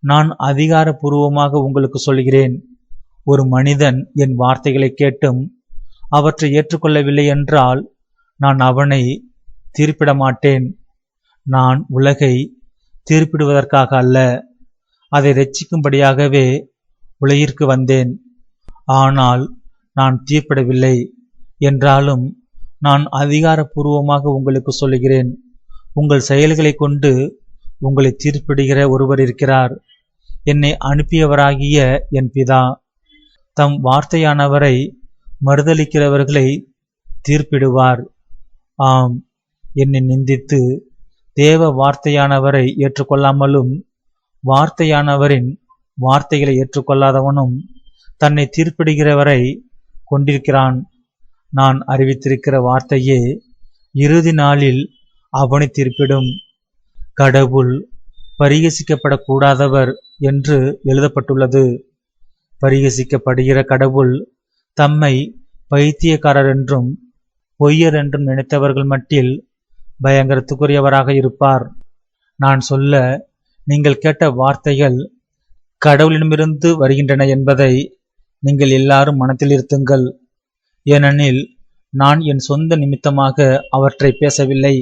நான் அதிகாரபூர்வமாக உங்களுக்கு சொல்கிறேன், ஒரு மனிதன் என் வார்த்தைகளை கேட்டும் அவற்றை ஏற்றுக்கொள்ளவில்லை என்றால் நான் அவனை தீர்ப்பிட மாட்டேன். நான் உலகை தீர்ப்பிடுவதற்காக அல்ல, அதை இரட்சிக்கும்படியாகவே உலகிற்கு வந்தேன். ஆனால் நான் தீர்ப்பிடவில்லை என்றாலும் நான் அதிகாரபூர்வமாக உங்களுக்கு சொல்லுகிறேன், உங்கள் செயல்களை கொண்டு உங்களை தீர்ப்பிடுகிற ஒருவர் இருக்கிறார், என்னை அனுப்பியவராகிய என் பிதா. தம் வார்த்தையானவரை மறுதலிக்கிறவர்களை தீர்ப்பிடுவார். ஆம், என்னை நிந்தித்து தேவ வார்த்தையானவரை ஏற்றுக்கொள்ளாமலும் வார்த்தையானவரின் வார்த்தைகளை ஏற்றுக்கொள்ளாதவனும் தன்னை தீர்ப்பிடுகிறவரை கொண்டிருக்கிறான். நான் அறிவித்திருக்கிற வார்த்தையே இறுதி நாளில் அவனை தீர்ப்பிடும். கடவுள் பரிகசிக்கப்படக்கூடாதவர் என்று எழுதப்பட்டுள்ளது. பரிகசிக்கப்படுகிற கடவுள் தம்மை பைத்தியக்காரர் என்றும் பொய்யர் என்றும் நினைத்தவர்கள் மட்டில் பயங்கரத்துக்குரியவராக இருப்பார். நான் சொல்ல நீங்கள் கேட்ட வார்த்தைகள் கடவுளிடமிருந்து வருகின்றன என்பதை நீங்கள் எல்லாரும் மனத்தில் இருத்துங்கள். ஏனெனில் நான் என் சொந்த நிமித்தமாக அவற்றை பேசவில்லை,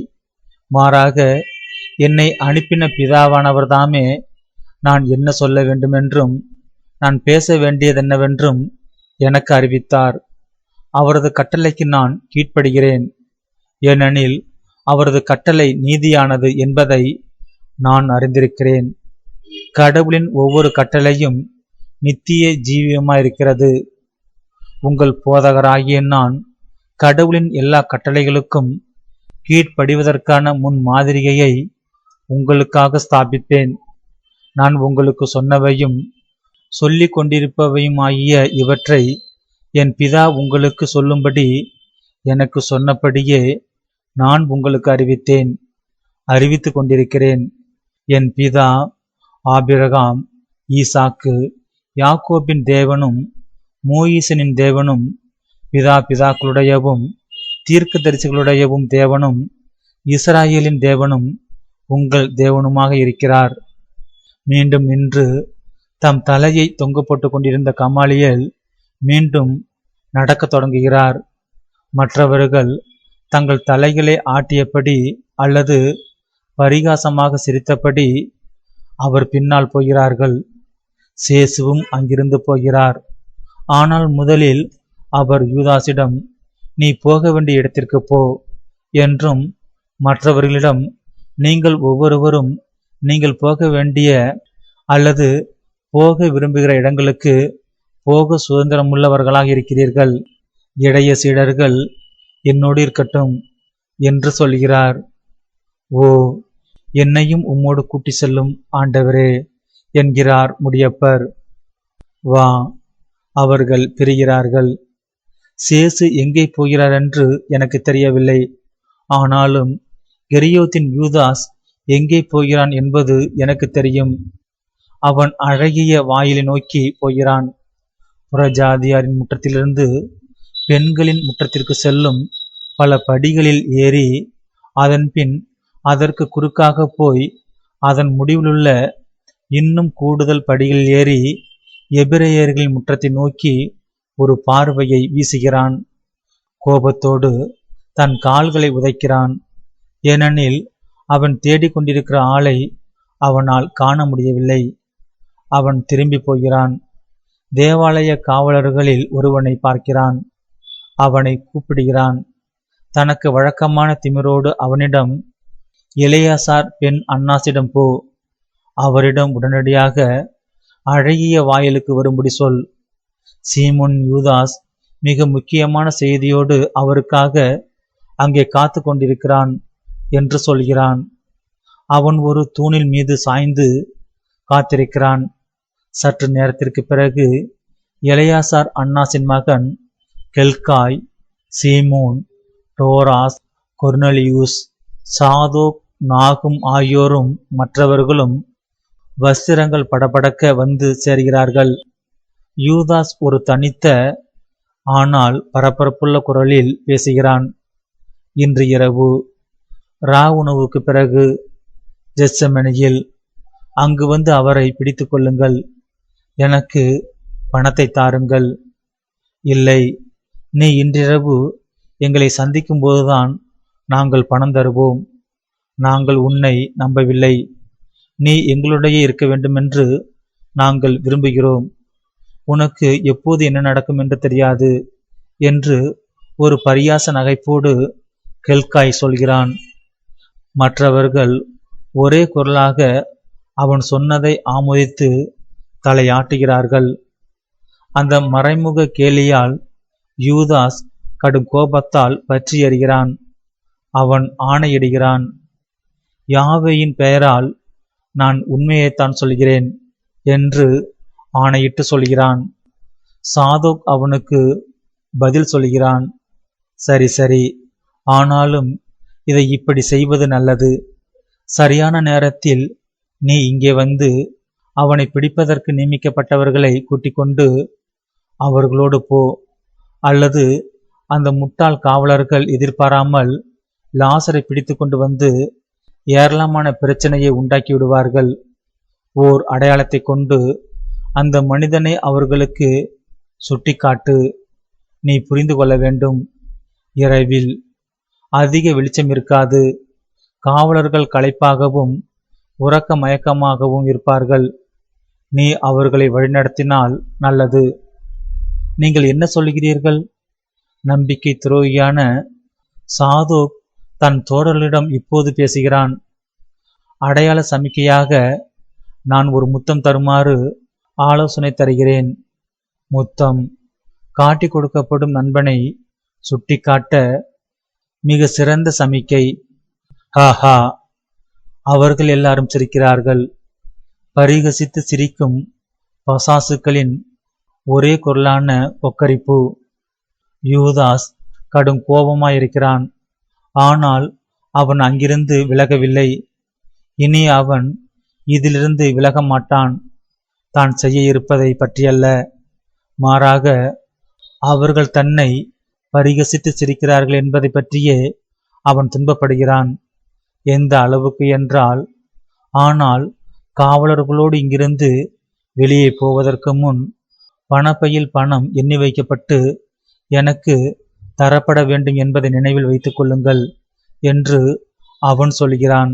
மாறாக என்னை அனுப்பின பிதாவானவர்தாமே நான் என்ன சொல்ல வேண்டுமென்றும் நான் பேச வேண்டியதென்னவென்றும் எனக்கு அறிவித்தார். அவரது கட்டளைக்கு நான் கீழ்ப்படுகிறேன், ஏனெனில் அவரது கட்டளை நீதியானது என்பதை நான் அறிந்திருக்கிறேன். கடவுளின் ஒவ்வொரு கட்டளையும் நித்திய ஜீவியமாயிருக்கிறது. உங்கள் போதகராகிய நான் கடவுளின் எல்லா கட்டளைகளுக்கும் கீழ்ப்படிவதற்கான முன் மாதிரிகையை உங்களுக்காக ஸ்தாபிப்பேன். நான் உங்களுக்கு சொன்னவையும் சொல்லிக் கொண்டிருப்பவையுமாகிய இவற்றை என் பிதா உங்களுக்கு சொல்லும்படி எனக்கு சொன்னபடியே நான் உங்களுக்கு அறிவித்தேன், அறிவித்து கொண்டிருக்கிறேன். என் பிதா ஆபிரகாம், ஈசாக்கு, யாக்கோபின் தேவனும் மோயிசனின் தேவனும் பிதாக்களுடையவும் தீர்க்கதரிசிகளுடையவும் தேவனும் இஸ்ராயேலின் தேவனும் உங்கள் தேவனுமாக இருக்கிறார். மீண்டும் நின்று தம் தலையை தொங்க போட்டுக் கொண்டிருந்த கமாலியேல் மீண்டும் நடக்கத் தொடங்குகிறார். மற்றவர்கள் தங்கள் தலைகளை ஆட்டியபடி அல்லது பரிகாசமாக சிரித்தபடி அவர் பின்னால் போகிறார்கள். சேசுவும் அங்கிருந்து போகிறார். ஆனால் முதலில் அவர் யூதாசிடம், நீ போக வேண்டிய இடத்திற்கு போ என்றும், மற்றவர்களிடம், நீங்கள் ஒவ்வொருவரும் நீங்கள் போக வேண்டிய அல்லது போக விரும்புகிற இடங்களுக்கு போக சுதந்திரமுள்ளவர்களாக இருக்கிறீர்கள். இளைய சீடர்கள் என்னோடு இருக்கட்டும் என்று சொல்கிறார். ஓ, என்னையும் உம்மோடு கூட்டி செல்லும் ஆண்டவரே என்கிறார் முடியப்பர். வா, அவர்கள் பிரிகிறார்கள். சேசு எங்கே போகிறார் என்று எனக்கு தெரியவில்லை. ஆனாலும் கெரியோத்தின் யூதாஸ் எங்கே போகிறான் என்பது எனக்கு தெரியும். அவன் அழகிய வாயிலை நோக்கி போகிறான். புறஜாதியாரின் முற்றத்திலிருந்து பெண்களின் முற்றத்திற்கு செல்லும் பல படிகளில் ஏறி அதன் பின் அதற்கு குறுக்காக போய் அதன் முடிவிலுள்ள இன்னும் கூடுதல் படிகளில் ஏறி எபிரேயர்களின் முற்றத்தை நோக்கி ஒரு பார்வையை வீசுகிறான். கோபத்தோடு தன் கால்களை உதைக்கிறான். ஏனெனில் அவன் தேடிக்கொண்டிருக்கிற ஆளை அவனால் காண முடியவில்லை. அவன் திரும்பி போகிறான். தேவாலய காவலர்களில் ஒருவனை பார்க்கிறான். அவனை கூப்பிடுகிறான். தனக்கு வழக்கமான திமிரோடு அவனிடம், எலெயாசார் பெண் அன்னாசிடம் போ, அவரிடம் உடனடியாக அழகிய வாயிலுக்கு வரும்படி சொல். சீமோன் யூதாஸ் மிக முக்கியமான செய்தியோடு அவருக்காக அங்கே காத்து கொண்டிருக்கிறான் என்று சொல்கிறான். அவன் ஒரு தூணில் மீது சாய்ந்து காத்திருக்கிறான். சற்று நேரத்திற்கு பிறகு எலெயாசார் அன்னாசின் மகன் கெல்காய், சீமோன், டோராஸ், கொர்னலியூஸ், சாதோக், நாகும் ஆகியோரும் மற்றவர்களும் வஸ்திரங்கள் படபடக்க வந்து சேர்கிறார்கள். யூதாஸ் ஒரு தனித்த ஆனால் பரபரப்புள்ள குரலில் பேசுகிறான். இன்று இரவு உணவுக்கு பிறகு ஜெத்செமனியில் அங்கு வந்து அவரை பிடித்து கொள்ளுங்கள். எனக்கு பணத்தை தாருங்கள். இல்லை, நீ இன்றிரவு எங்களை சந்திக்கும் போதுதான் நாங்கள் பணம் தருவோம். நாங்கள் உன்னை நம்பவில்லை. நீ எங்களுடைய இருக்க வேண்டுமென்று நாங்கள் விரும்புகிறோம். உனக்கு எப்போது என்ன நடக்கும் என்று தெரியாது என்று ஒரு பரியாச நகைப்போடு கெல்காய் சொல்கிறான். மற்றவர்கள் ஒரே குரலாக அவன் சொன்னதை ஆமோதித்து தலையாட்டுகிறார்கள். அந்த மறைமுக கேலியால் யூதாஸ் கடும் கோபத்தால் பற்றி எறிகிறான். அவன் ஆணையிடுகிறான். யாவேயின் பெயரால் நான் உண்மையைத்தான் சொல்கிறேன் என்று ஆணையிட்டு சொல்கிறான். சாதோக் அவனுக்கு பதில் சொல்கிறான். சரி சரி, ஆனாலும் இதை இப்படி செய்வது நல்லது. சரியான நேரத்தில் நீ இங்கே வந்து அவனை பிடிப்பதற்கு நியமிக்கப்பட்டவர்களை கூட்டிக் கொண்டு அவர்களோடு போ. அல்லது அந்த முட்டாள் காவலர்கள் எதிர்பாராமல் லாசரை பிடித்து கொண்டு வந்து ஏராளமான பிரச்சனையை உண்டாக்கி விடுவார்கள். ஓர் அடையாளத்தை கொண்டு அந்த மனிதனை அவர்களுக்கு சுட்டிக்காட்டு. நீ புரிந்து கொள்ள வேண்டும், இரவில் அதிக வெளிச்சம் இருக்காது. காவலர்கள் களைப்பாகவும் உறக்க மயக்கமாகவும் இருப்பார்கள். நீ அவர்களை வழிநடத்தினால் நல்லது. நீங்கள் என்ன சொல்கிறீர்கள்? நம்பிக்கை துரோகியான சாதோக் தன் தோழர்களிடம் இப்போது பேசுகிறான். அடையாள சமிக்கையாக நான் ஒரு முத்தம் தருமாறு ஆலோசனை தருகிறேன். முத்தம் காட்டி கொடுக்கப்படும் நண்பனை சுட்டிக்காட்ட மிக சிறந்த சமிக்கை. ஹாஹா! அவர்கள் எல்லாரும் சிரிக்கிறார்கள். பரிகசித்து சிரிக்கும் பசாசுக்களின் ஒரே குரலான கொக்கரிப்பு. யூதாஸ் கடும் கோபமாயிருக்கிறான். ஆனால் அவன் அங்கிருந்து விலகவில்லை. இனி அவன் இதிலிருந்து விலக மாட்டான். தான் செய்ய இருப்பதை பற்றியல்ல, மாறாக அவர்கள் தன்னை பரிகசித்து சிரிக்கிறார்கள் என்பதை பற்றியே அவன் துன்பப்படுகிறான். எந்த அளவுக்கு என்றால், ஆனால் காவலர்களோடு இங்கிருந்து வெளியே போவதற்கு முன் பணப்பையில் பணம் எண்ணி வைக்கப்பட்டு எனக்கு தரப்பட வேண்டும் என்பதை நினைவில் வைத்துக் கொள்ளுங்கள் என்று அவன் சொல்கிறான்.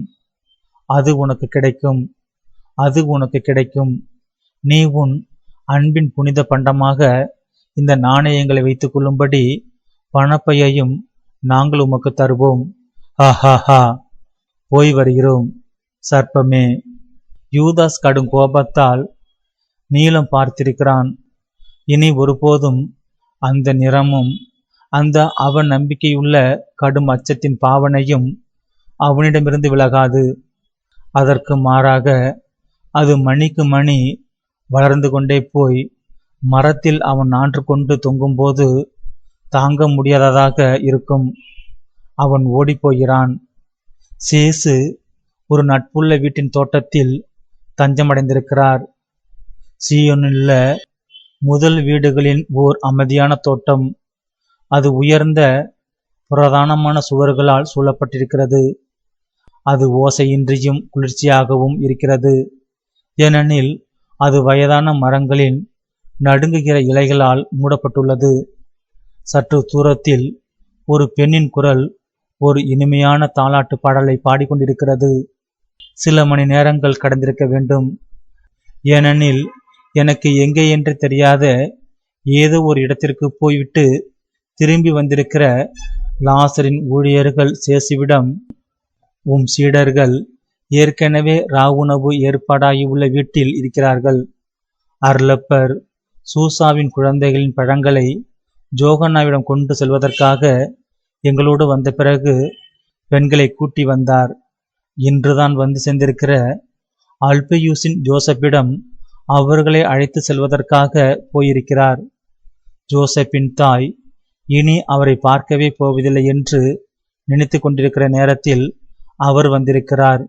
அது உனக்கு கிடைக்கும், அது உனக்கு கிடைக்கும். நீ உன் அன்பின் புனித பண்டமாக இந்த நாணயங்களை வைத்துக் கொள்ளும்படி பணப்பையையும் நாங்கள் உமக்கு தருவோம். ஹா, போய் வருகிறோம் சர்ப்பமே. யூதாஸ் கடும் கோபத்தால் நீளம் பார்த்திருக்கிறான். இனி ஒருபோதும் அந்த நிறமும் அந்த அவன் நம்பிக்கையுள்ள கடும் அச்சத்தின் பாவனையும் அவனிடமிருந்து விலகாது. அதற்கு மாறாக அது மணிக்கு மணி வளர்ந்து கொண்டே போய் மரத்தில் அவன் நான்று கொண்டு தொங்கும்போது தாங்க முடியாததாக இருக்கும். அவன் ஓடிப்போகிறான். சேசு ஒரு நட்புள்ள வீட்டின் தோட்டத்தில் தஞ்சமடைந்திருக்கிறார். சீயோனிலுள்ள முதல் வீடுகளின் ஓர் அமைதியான தோட்டம். அது உயர்ந்த பிரதானமான சுவர்களால் சூழப்பட்டிருக்கிறது. அது ஓசையின்றியும் குளிர்ச்சியாகவும் இருக்கிறது. ஏனெனில் அது வயதான மரங்களின் நடுங்குகிற இலைகளால் மூடப்பட்டுள்ளது. சற்று தூரத்தில் ஒரு பெண்ணின் குரல் ஒரு இனிமையான தாலாட்டு பாடலை பாடிக்கொண்டிருக்கிறது. சில மணி நேரங்கள் கடந்திருக்க வேண்டும். ஏனெனில் எனக்கு எங்கே என்று தெரியாத ஏதோ ஒரு இடத்திற்கு போய்விட்டு திரும்பி வந்திருக்கிற லாசரின் ஊழியர்கள் சேசுவிடம், உம் சீடர்கள் ஏற்கனவே உணவு ஏற்பாடாகி உள்ள வீட்டில் இருக்கிறார்கள். அர்லப்பர் சூசாவின் குழந்தைகளின் பழங்களை ஜோகன்னாவிடம் கொண்டு செல்வதற்காக எங்களோடு வந்த பிறகு பெண்களை கூட்டி வந்தார். இன்றுதான் வந்து சேர்ந்திருக்கிற அல்பயூசின் ஜோசப்பிடம் அவர்களை அழைத்து செல்வதற்காக போயிருக்கிறார். ஜோசப்பின் தாய் இனி அவரை பார்க்கவே போவதில்லை என்று நினைத்து கொண்டிருக்கிற நேரத்தில் அவர் வந்திருக்கிறார்.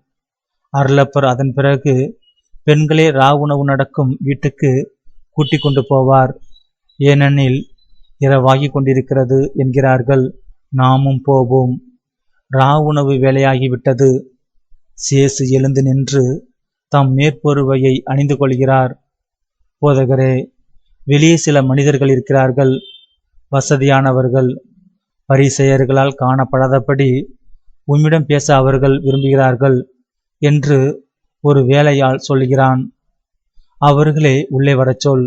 அருளப்பர் அதன் பிறகு பெண்களே உணவு நடக்கும் வீட்டுக்கு கூட்டிக் கொண்டு போவார். ஏனெனில் இரவாகி கொண்டிருக்கிறது என்கிறார்கள். நாமும் போவோம். உணவு வேலையாகிவிட்டது. சேசு எழுந்து நின்று தம் மேற்பொருவையை அணிந்து கொள்கிறார். போதகரே, வெளியே சில மனிதர்கள் இருக்கிறார்கள், வசதியானவர்கள், பரிசேயர்களால் காணப்படாதபடி உம்மிடம் பேச அவர்கள் விரும்புகிறார்கள் என்று ஒரு வேலையாள் சொல்கிறான். அவர்களே உள்ளே வரச் சொல்.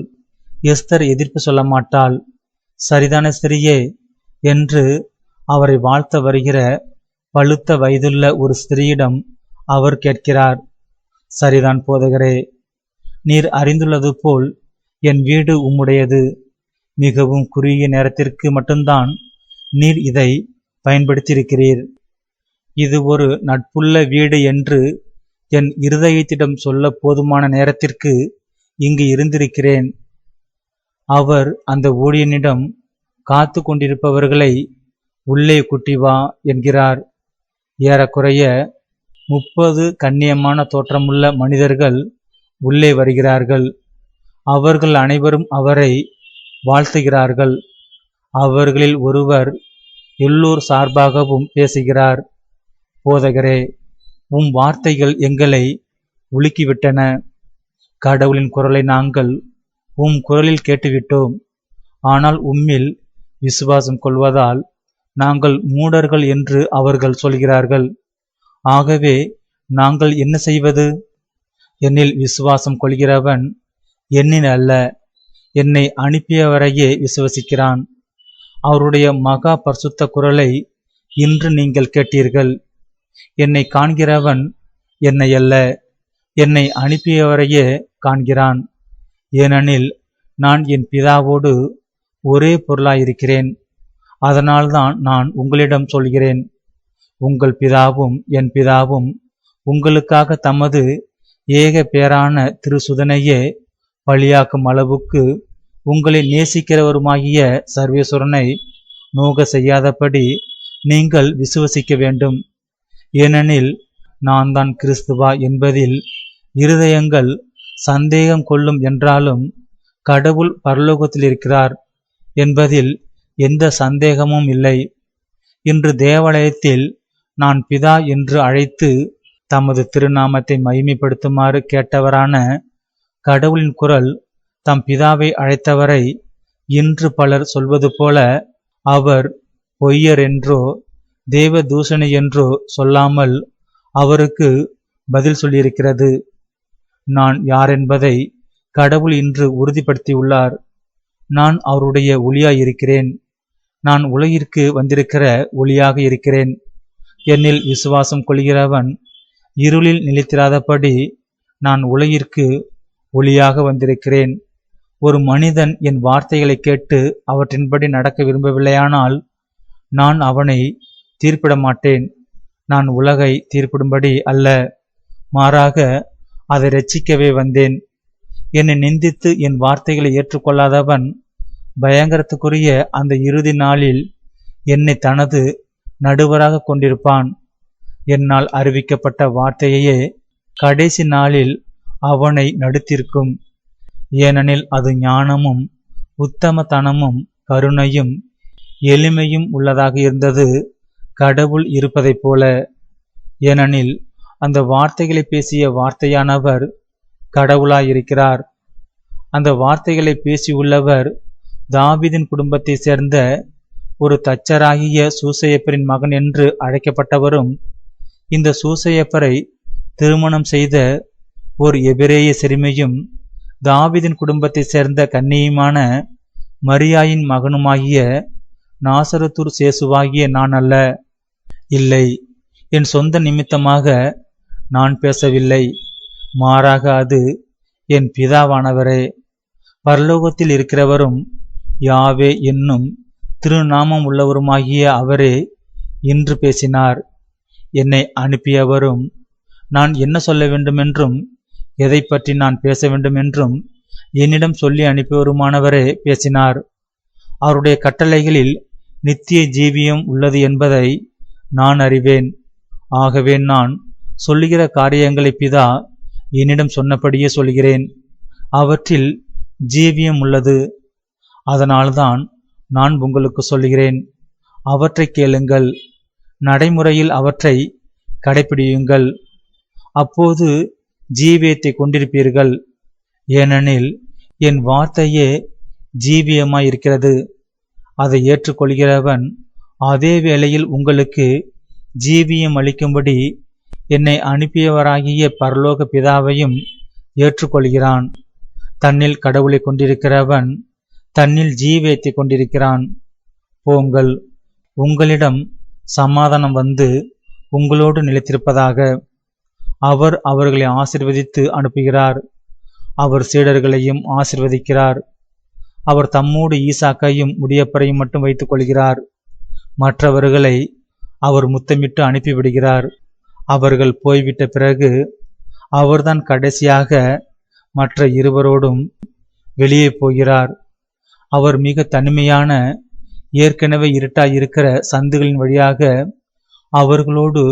எஸ்தர் எதிர்ப்பு சொல்ல மாட்டாள். சரிதான ஸ்திரியே என்று அவரை வாழ்த்த வருகிற பழுத்த வயதுள்ள ஒரு ஸ்திரீயிடம் அவர் கேட்கிறார். சரிதான் போதகரே, நீர் அறிந்துள்ளது போல் என் வீடு உம்முடையது. மிகவும் குறுகிய நேரத்திற்கு மட்டும்தான் நீர் இதை பயன்படுத்தியிருக்கிறீர். இது ஒரு நட்புள்ள வீடு என்று என் இருதயத்திடம் சொல்ல போதுமான நேரத்திற்கு இங்கு இருந்திருக்கிறேன். அவர் அந்த ஊழியனிடம் காத்து கொண்டிருப்பவர்களை உள்ளே கூட்டி வா என்கிறார். ஏறக்குறைய 30 கண்ணியமான தோற்றமுள்ள மனிதர்கள் உள்ளே வருகிறார்கள். அவர்கள் அனைவரும் அவரை வாழ்த்துகிறார்கள். அவர்களில் ஒருவர் எல்லோர் சார்பாகவும் பேசுகிறார். போதகரே, உம் வார்த்தைகள் எங்களை உலுக்கிவிட்டன. கடவுளின் குரலை நாங்கள் உம் குரலில் கேட்டுவிட்டோம். ஆனால் உம்மில் விசுவாசம் கொள்வதால் நாங்கள் மூடர்கள் என்று அவர்கள் சொல்கிறார்கள். ஆகவே நாங்கள் என்ன செய்வது? என்னில் விசுவாசம் கொள்கிறவன் என்னில் அல்ல, என்னை அனுப்பியவரையே விசுவசிக்கிறான். அவருடைய மகா பரிசுத்த குரலை இன்று நீங்கள் கேட்டீர்கள். என்னை காண்கிறவன் என்னை அல்ல, என்னை அனுப்பியவரையே காண்கிறான். ஏனெனில் நான் என் பிதாவோடு ஒரே பொருளாயிருக்கிறேன். அதனால்தான் நான் உங்களிடம் சொல்கிறேன். உங்கள் பிதாவும் என் பிதாவும் உங்களுக்காக தமது ஏக பேரான திருசுதனையே பலியாக்கும் அளவுக்கு உங்களை நேசிக்கிறவருமாகிய சர்வேஸ்வரனை நோக செய்யாதபடி நீங்கள் விசுவசிக்க வேண்டும். ஏனெனில் நான் தான் கிறிஸ்துவா என்பதில் இருதயங்கள் சந்தேகம் கொள்ளும் என்றாலும் கடவுள் பரலோகத்தில் இருக்கிறார் என்பதில் எந்த சந்தேகமும் இல்லை. இன்று தேவாலயத்தில் நான் பிதா என்று அழைத்து தமது திருநாமத்தை மகிமைப்படுத்துமாறு கேட்டவரான கடவுளின் குரல் தம் பிதாவை அழைத்தவரை இன்று பலர் சொல்வது போல அவர் பொய்யர் என்றோ தேவ தூஷணி என்றோ சொல்லாமல் அவருக்கு பதில் சொல்லியிருக்கிறது. நான் யார் என்பதை கடவுள் இன்று உறுதிப்படுத்தியுள்ளார். நான் அவருடைய ஒளியாயிருக்கிறேன். நான் உலகிற்கு வந்திருக்கிற ஒளியாக இருக்கிறேன். என்னில் விசுவாசம் கொள்கிறவன் இருளில் நிலைத்திராதபடி நான் உலகிற்கு ஒளியாக வந்திருக்கிறேன். ஒரு மனிதன் என் வார்த்தைகளை கேட்டு அவற்றின்படி நடக்க விரும்பவில்லையானால் நான் அவனை தீர்ப்பிட மாட்டேன். நான் உலகை தீர்ப்பிடும்படி அல்ல, மாறாக அதை இரட்சிக்கவே வந்தேன். என்னை நிந்தித்து என் வார்த்தைகளை ஏற்றுக்கொள்ளாதவன் பயங்கரத்துக்குரிய அந்த இறுதி நாளில் என்னை தனது நடுவராக கொண்டிருப்பான். என்னால் அறிவிக்கப்பட்ட வார்த்தையே கடைசி நாளில் அவனை நடுத்திருக்கும். ஏனெனில் அது ஞானமும் உத்தமத்தனமும் கருணையும் எளிமையும் உள்ளதாக இருந்தது, கடவுள் இருப்பதைப் போல. ஏனெனில் அந்த வார்த்தைகளை பேசிய வார்த்தையானவர் கடவுளாயிருக்கிறார். அந்த வார்த்தைகளை பேசியுள்ளவர் தாவீதின் குடும்பத்தை சேர்ந்த ஒரு தச்சராகிய சூசையப்பரின் மகன் என்று அழைக்கப்பட்டவரும், இந்த சூசையப்பரை திருமணம் செய்த ஒரு எபிரேய சிறுமியும் தாவீதின் குடும்பத்தை சேர்ந்த கன்னியுமான மரியாயின் மகனுமாகிய நாசரத்தூர் சேசுவாகிய நான் அல்ல. இல்லை, என் சொந்த நிமித்தமாக நான் பேசவில்லை, மாறாக அது என் பிதாவானவரே, பரலோகத்தில் இருக்கிறவரும் யாவே என்னும் திருநாமம் உள்ளவருமாகிய அவரே இன்று பேசினார். என்னை அனுப்பியவரும் நான் என்ன சொல்ல வேண்டுமென்றும் எதை பற்றி நான் பேச வேண்டுமென்றும் என்னிடம் சொல்லி அனுப்பியவருமானவரே பேசினார். அவருடைய கட்டளைகளில் நித்திய ஜீவியம் உள்ளது என்பதை நான் அறிவேன். ஆகவே நான் சொல்லுகிற காரியங்களை பிதா என்னிடம் சொன்னபடியே சொல்கிறேன். அவற்றில் ஜீவியம் உள்ளது. அதனால்தான் நான் உங்களுக்கு சொல்கிறேன், அவற்றை கேளுங்கள், நடைமுறையில் அவற்றை கடைபிடியுங்கள். அப்போது ஜீவியத்தை கொண்டிருப்பீர்கள். ஏனெனில் என் வார்த்தையே ஜீவியமாயிருக்கிறது. அதை ஏற்றுக்கொள்கிறவன் அதே வேளையில் உங்களுக்கு ஜீவியம் அளிக்கும்படி என்னை அனுப்பியவராகிய பரலோக பிதாவையும் ஏற்றுக்கொள்கிறான். தன்னில் கடவுளை கொண்டிருக்கிறவன் தன்னில் ஜீவியத்தை கொண்டிருக்கிறான். போங்கள், உங்களிடம் சமாதானம் வந்து உங்களோடு நிலைத்திருப்பதாக. அவர் அவர்களை ஆசீர்வதித்து அனுப்புகிறார். அவர் சீடர்களையும் ஆசீர்வதிக்கிறார். அவர் தம்மோடு ஈசாக்கையும் முடியப்பரையும் மட்டும் வைத்துக் கொள்கிறார். மற்றவர்களை அவர் முத்தமிட்டு அனுப்பிவிடுகிறார். அவர்கள் போய்விட்ட பிறகு அவர்தான் கடைசியாக மற்ற இருவரோடும் வெளியே போகிறார். அவர் மிக தனிமையான, ஏற்கனவே இருட்டாயிருக்கிற சந்துகளின் வழியாக அவர்களோடு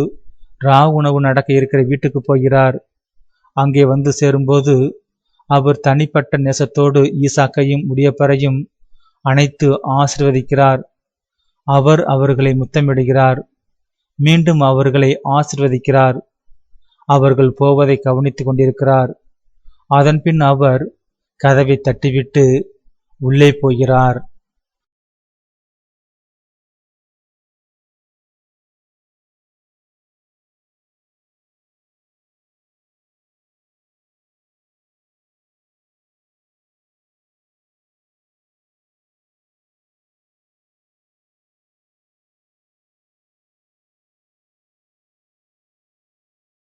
உணவு நடக்க இருக்கிற வீட்டுக்கு போகிறார். அங்கே வந்து சேரும்போது அவர் தனிப்பட்ட நேசத்தோடு ஈசாக்கையும் முடியப்பரையும் அணைத்து ஆசீர்வதிக்கிறார். அவர் அவர்களை முத்தமிடுகிறார். மீண்டும் அவர்களை ஆசீர்வதிக்கிறார். அவர்கள் போவதை கவனித்துக் கொண்டிருக்கிறார். அதன்பின் அவர் கதவை தட்டிவிட்டு உள்ளே போகிறார்.